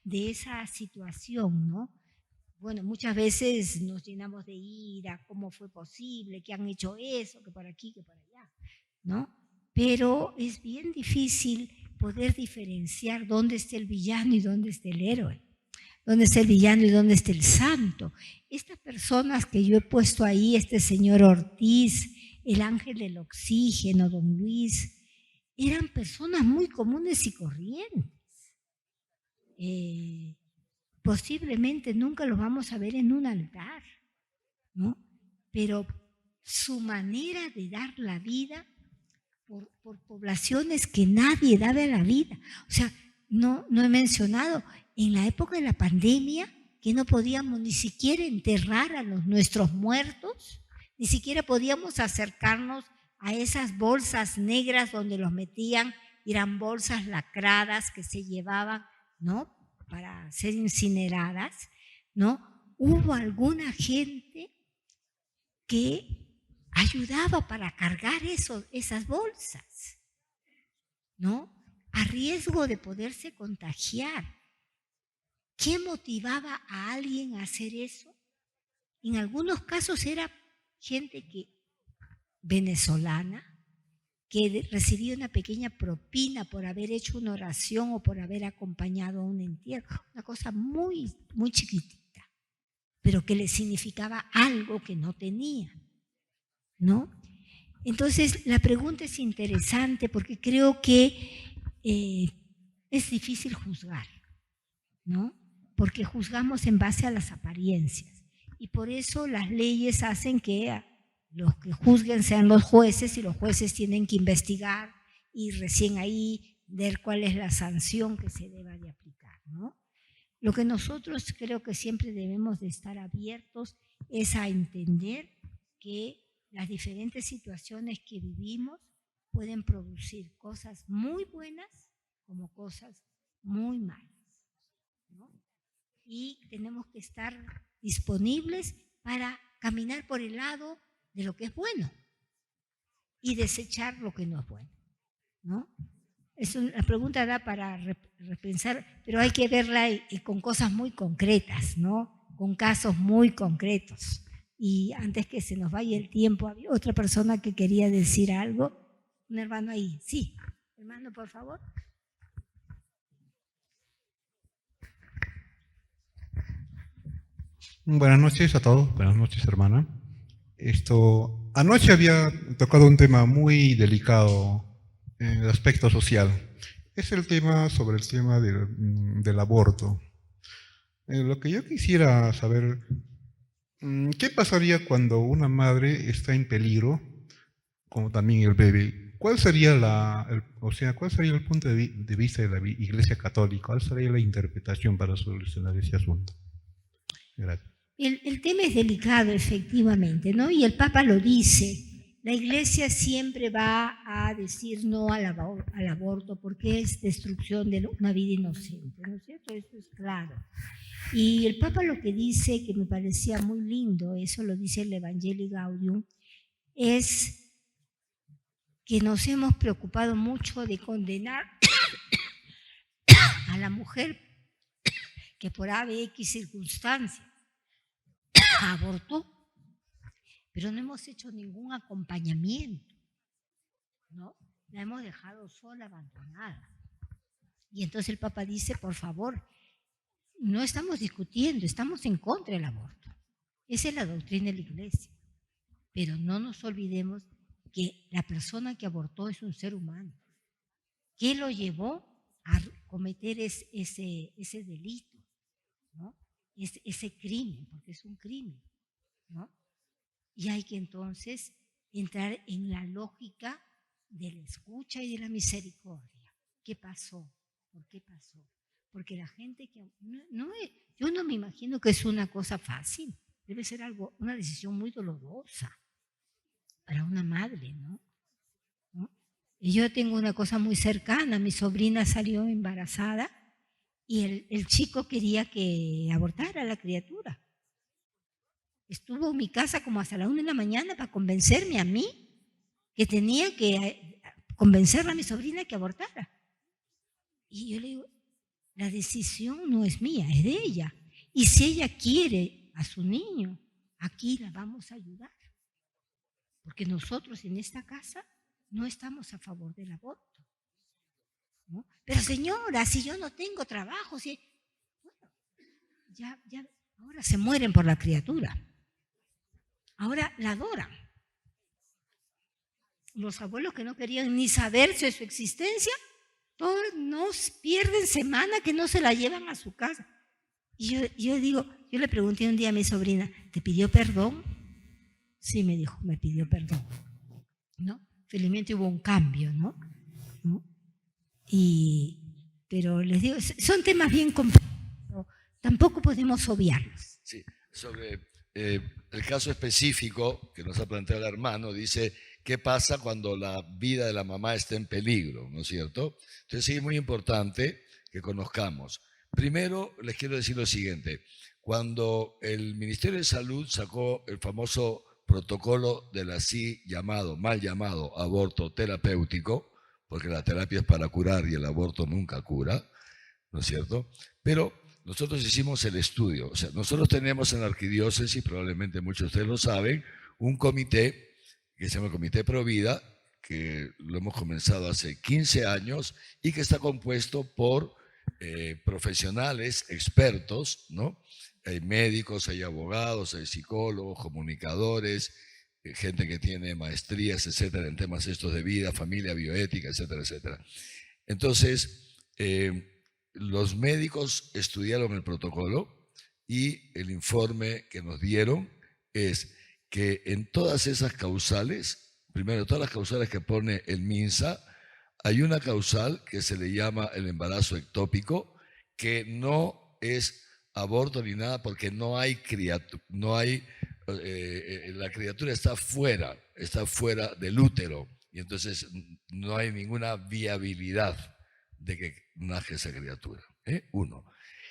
de esa situación, ¿no? Bueno, muchas veces nos llenamos de ira, cómo fue posible, que han hecho eso, que por aquí, que por allá, ¿no? Pero es bien difícil poder diferenciar dónde está el villano y dónde está el héroe, dónde está el villano y dónde está el santo. Estas personas que yo he puesto ahí, este señor Ortiz, el ángel del oxígeno, don Luis, eran personas muy comunes y corrientes. Posiblemente nunca los vamos a ver en un altar, ¿no? Pero su manera de dar la vida por poblaciones que nadie daba la vida. O sea, no he mencionado, en la época de la pandemia, que no podíamos ni siquiera enterrar a nuestros muertos, ni siquiera podíamos acercarnos a esas bolsas negras donde los metían, eran bolsas lacradas que se llevaban, ¿no?, para ser incineradas, ¿no? Hubo alguna gente que ayudaba para cargar esas bolsas, ¿no? A riesgo de poderse contagiar. ¿Qué motivaba a alguien a hacer eso? En algunos casos era gente venezolana, que recibía una pequeña propina por haber hecho una oración o por haber acompañado a un entierro. Una cosa muy, muy chiquitita, pero que le significaba algo que no tenía, ¿no? Entonces, la pregunta es interesante porque creo que es difícil juzgar, ¿no? Porque juzgamos en base a las apariencias. Y por eso las leyes hacen que los que juzguen sean los jueces, y los jueces tienen que investigar y recién ahí ver cuál es la sanción que se deba de aplicar, ¿no? Lo que nosotros creo que siempre debemos de estar abiertos es a entender que las diferentes situaciones que vivimos pueden producir cosas muy buenas como cosas muy malas, ¿no? Y tenemos que estar disponibles para caminar por el lado de lo que es bueno y desechar lo que no es bueno, ¿no? La pregunta da para repensar, pero hay que verla con cosas muy concretas, ¿no? Con casos muy concretos. Y antes que se nos vaya el tiempo, había otra persona que quería decir algo. Un hermano ahí. Sí, hermano, por favor. Buenas noches a todos, buenas noches, hermana. Anoche había tocado un tema muy delicado en el aspecto social. Es el tema sobre el tema del aborto. Lo que yo quisiera saber, ¿qué pasaría cuando una madre está en peligro, como también el bebé? ¿Cuál sería cuál sería el punto de vista de la Iglesia Católica? ¿Cuál sería la interpretación para solucionar ese asunto? Gracias. el tema es delicado, efectivamente, ¿no? Y el Papa lo dice. La Iglesia siempre va a decir no al aborto porque es destrucción de una vida inocente, ¿no es cierto? Eso es claro. Y el Papa lo que dice, que me parecía muy lindo, eso lo dice el Evangelii Gaudium, es que nos hemos preocupado mucho de condenar a la mujer que por ABX circunstancias abortó, pero no hemos hecho ningún acompañamiento, ¿no? La hemos dejado sola, abandonada. Y entonces el Papa dice, por favor, no estamos discutiendo, estamos en contra del aborto. Esa es la doctrina de la Iglesia. Pero no nos olvidemos que la persona que abortó es un ser humano. ¿Qué lo llevó a cometer ese delito, ¿no? Ese crimen, porque es un crimen, ¿no? Y hay que entonces entrar en la lógica de la escucha y de la misericordia. ¿Qué pasó? ¿Por qué pasó? Porque la gente que... yo no me imagino que es una cosa fácil. Debe ser una decisión muy dolorosa para una madre, ¿no? Y yo tengo una cosa muy cercana. Mi sobrina salió embarazada y el chico quería que abortara a la criatura. Estuvo en mi casa como hasta la 1 de la mañana para convencerme a mí que tenía que convencerla a mi sobrina que abortara. Y yo le digo, la decisión no es mía, es de ella. Y si ella quiere a su niño, aquí la vamos a ayudar. Porque nosotros en esta casa no estamos a favor del aborto, ¿no? Pero señora, si yo no tengo trabajo, bueno, ya, ahora se mueren por la criatura. Ahora la adoran. Los abuelos que no querían ni saberse de su existencia, todos nos pierden semana que no se la llevan a su casa. Y yo le pregunté un día a mi sobrina, ¿te pidió perdón? Sí, me dijo, me pidió perdón, ¿no? Felizmente hubo un cambio, ¿no? Pero les digo, son temas bien complejos, tampoco podemos obviarlos. Sí, sobre el caso específico que nos ha planteado el hermano, dice, ¿qué pasa cuando la vida de la mamá está en peligro? ¿No es cierto? Entonces sí, es muy importante que conozcamos. Primero, les quiero decir lo siguiente. Cuando el Ministerio de Salud sacó el famoso protocolo del así mal llamado aborto terapéutico, porque la terapia es para curar y el aborto nunca cura, ¿no es cierto? Pero nosotros hicimos el estudio. O sea, nosotros tenemos en la arquidiócesis, probablemente muchos de ustedes lo saben, un comité que se llama el Comité Provida, que lo hemos comenzado hace 15 años y que está compuesto por profesionales, expertos, ¿no? Hay médicos, hay abogados, hay psicólogos, comunicadores, gente que tiene maestrías, etcétera, en temas estos de vida, familia, bioética, etcétera, etcétera. Entonces, los médicos estudiaron el protocolo y el informe que nos dieron es que en todas esas causales, primero, todas las causales que pone el MINSA, hay una causal que se le llama el embarazo ectópico, que no es aborto ni nada porque la criatura está fuera del útero y entonces no hay ninguna viabilidad de que nazca esa criatura. Uno.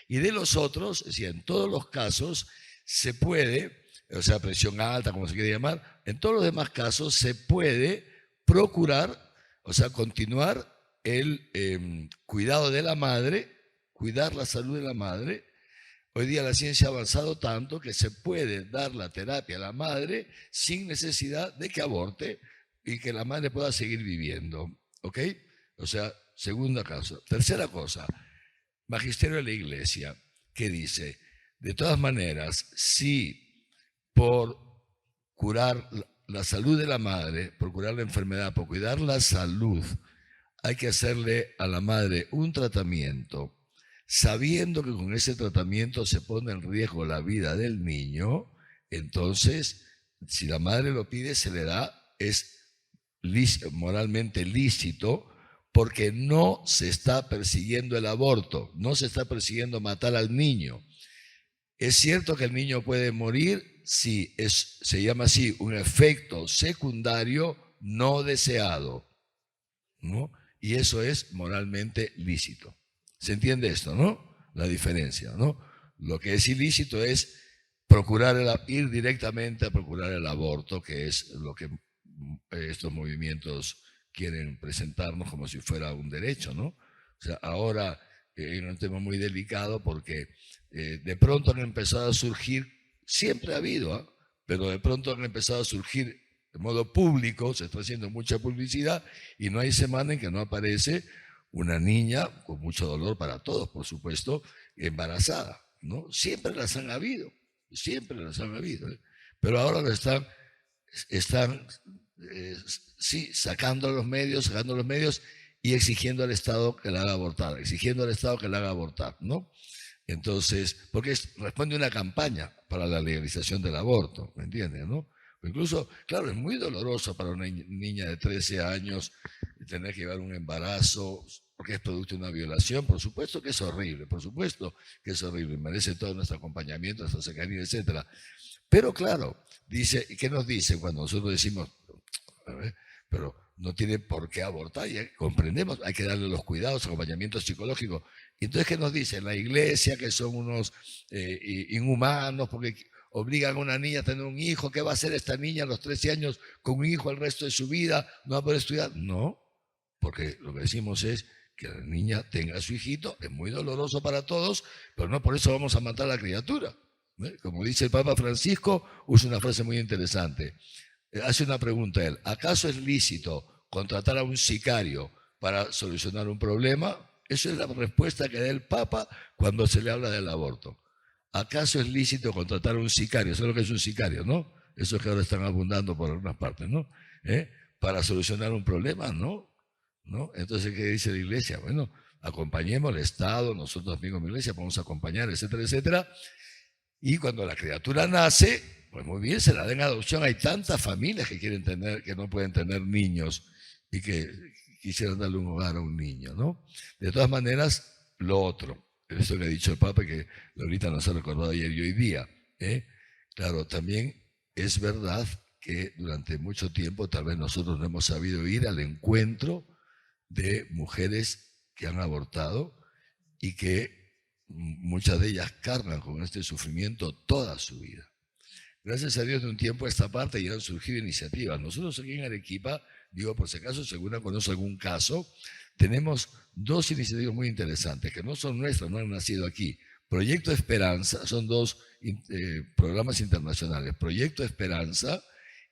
Y de los otros, es decir, en todos los casos se puede, o sea, presión alta, como se quiere llamar, en todos los demás casos se puede procurar, o sea, continuar el cuidado de la madre, cuidar la salud de la madre. Hoy día la ciencia ha avanzado tanto que se puede dar la terapia a la madre sin necesidad de que aborte y que la madre pueda seguir viviendo. ¿Ok? O sea, segunda cosa. Tercera cosa, Magisterio de la Iglesia, que dice, de todas maneras, si por curar la salud de la madre, por curar la enfermedad, por cuidar la salud, hay que hacerle a la madre un tratamiento, sabiendo que con ese tratamiento se pone en riesgo la vida del niño, entonces, si la madre lo pide, se le da, es moralmente lícito, porque no se está persiguiendo el aborto, no se está persiguiendo matar al niño. ¿Es cierto que el niño puede morir? Sí, se llama así, un efecto secundario no deseado, ¿no? Y eso es moralmente lícito. ¿Se entiende esto, no? La diferencia, ¿no? Lo que es ilícito es ir directamente a procurar el aborto, que es lo que estos movimientos quieren presentarnos como si fuera un derecho, ¿no? O sea, ahora es un tema muy delicado porque de pronto han empezado a surgir, siempre ha habido, pero de pronto han empezado a surgir de modo público, se está haciendo mucha publicidad y no hay semana en que no aparece una niña con mucho dolor para todos, por supuesto, embarazada, ¿no? Siempre las han habido, ¿eh? Pero ahora lo están sí, sacando los medios y exigiendo al Estado que la haga abortar, ¿no? Entonces, porque responde a una campaña para la legalización del aborto, ¿me entiendes, no? Incluso, claro, es muy doloroso para una niña de 13 años tener que llevar un embarazo porque es producto de una violación. Por supuesto que es horrible, merece todo nuestro acompañamiento, nuestra cercanía, etc. Pero claro, ¿qué nos dicen cuando nosotros decimos, pero no tiene por qué abortar? Ya comprendemos, hay que darle los cuidados, acompañamiento psicológico. Y entonces, ¿qué nos dicen? La iglesia, que son unos inhumanos porque obligan a una niña a tener un hijo. ¿Qué va a hacer esta niña a los 13 años con un hijo el resto de su vida? ¿No va a poder estudiar? No, porque lo que decimos es que la niña tenga a su hijito, es muy doloroso para todos, pero no por eso vamos a matar a la criatura. Como dice el Papa Francisco, usa una frase muy interesante. Hace una pregunta a él: ¿acaso es lícito contratar a un sicario para solucionar un problema? Esa es la respuesta que da el Papa cuando se le habla del aborto. ¿Acaso es lícito contratar a un sicario? Eso es lo que es un sicario, ¿no? Eso que ahora están abundando por algunas partes, ¿no? Para solucionar un problema, ¿no? Entonces, ¿qué dice la iglesia? Bueno, acompañemos al Estado, nosotros mismos en la iglesia podemos acompañar, etcétera, etcétera. Y cuando la criatura nace, pues muy bien, se la den a adopción. Hay tantas familias que no pueden tener niños y que quisieran darle un hogar a un niño, ¿no? De todas maneras, lo otro, eso que ha dicho el Papa, que ahorita nos ha recordado ayer y hoy día, claro, también es verdad que durante mucho tiempo tal vez nosotros no hemos sabido ir al encuentro de mujeres que han abortado y que muchas de ellas cargan con este sufrimiento toda su vida. Gracias a Dios, de un tiempo a esta parte ya han surgido iniciativas. Nosotros aquí en Arequipa, digo por si acaso, si alguna conoce algún caso, tenemos dos iniciativas muy interesantes, que no son nuestras, no han nacido aquí. Proyecto Esperanza, son dos programas internacionales. Proyecto Esperanza,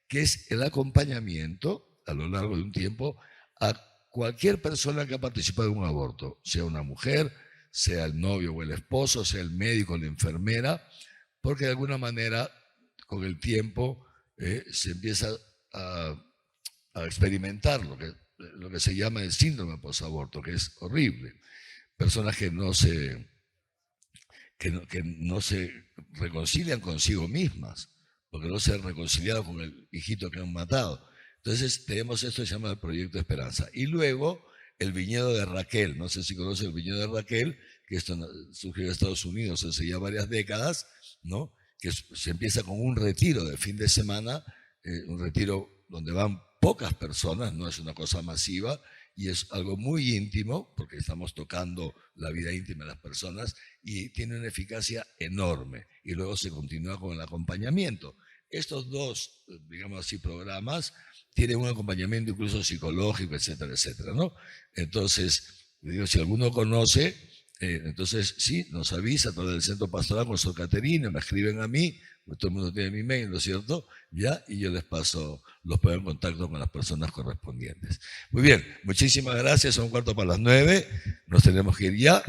que es el acompañamiento a lo largo de un tiempo a cualquier persona que ha participado en un aborto, sea una mujer, sea el novio o el esposo, sea el médico o la enfermera, porque de alguna manera con el tiempo se empieza a experimentar lo que se llama el síndrome posaborto, que es horrible. Personas que no se reconcilian consigo mismas, porque no se han reconciliado con el hijito que han matado. Entonces tenemos esto que se llama el Proyecto Esperanza. Y luego el viñedo de Raquel, no sé si conoce el viñedo de Raquel, que esto surgió en Estados Unidos hace ya varias décadas, ¿no? Que se empieza con un retiro de fin de semana, un retiro donde van pocas personas, no es una cosa masiva, y es algo muy íntimo, porque estamos tocando la vida íntima de las personas, y tiene una eficacia enorme. Y luego se continúa con el acompañamiento. Estos dos, digamos así, programas tienen un acompañamiento incluso psicológico, etcétera, etcétera, ¿no? Entonces, digo, si alguno conoce, entonces sí, nos avisa a través del Centro Pastoral con Sor Caterina, me escriben a mí, pues todo el mundo tiene mi mail, ¿no es cierto? Ya, y yo les paso, los pongo en contacto con las personas correspondientes. Muy bien, muchísimas gracias, son 8:45, nos tenemos que ir ya.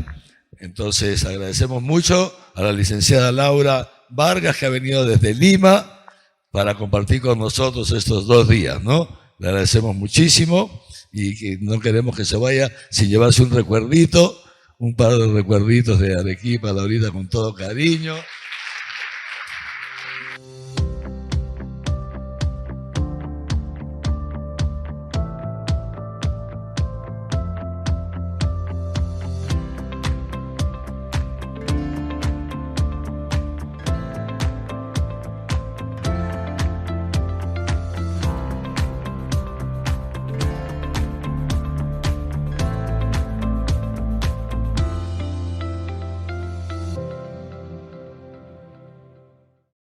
Entonces agradecemos mucho a la licenciada Laura Vargas, que ha venido desde Lima para compartir con nosotros estos 2 días, ¿no? Le agradecemos muchísimo y que no queremos que se vaya sin llevarse un recuerdito, un par de recuerditos de Arequipa, Laurita, con todo cariño.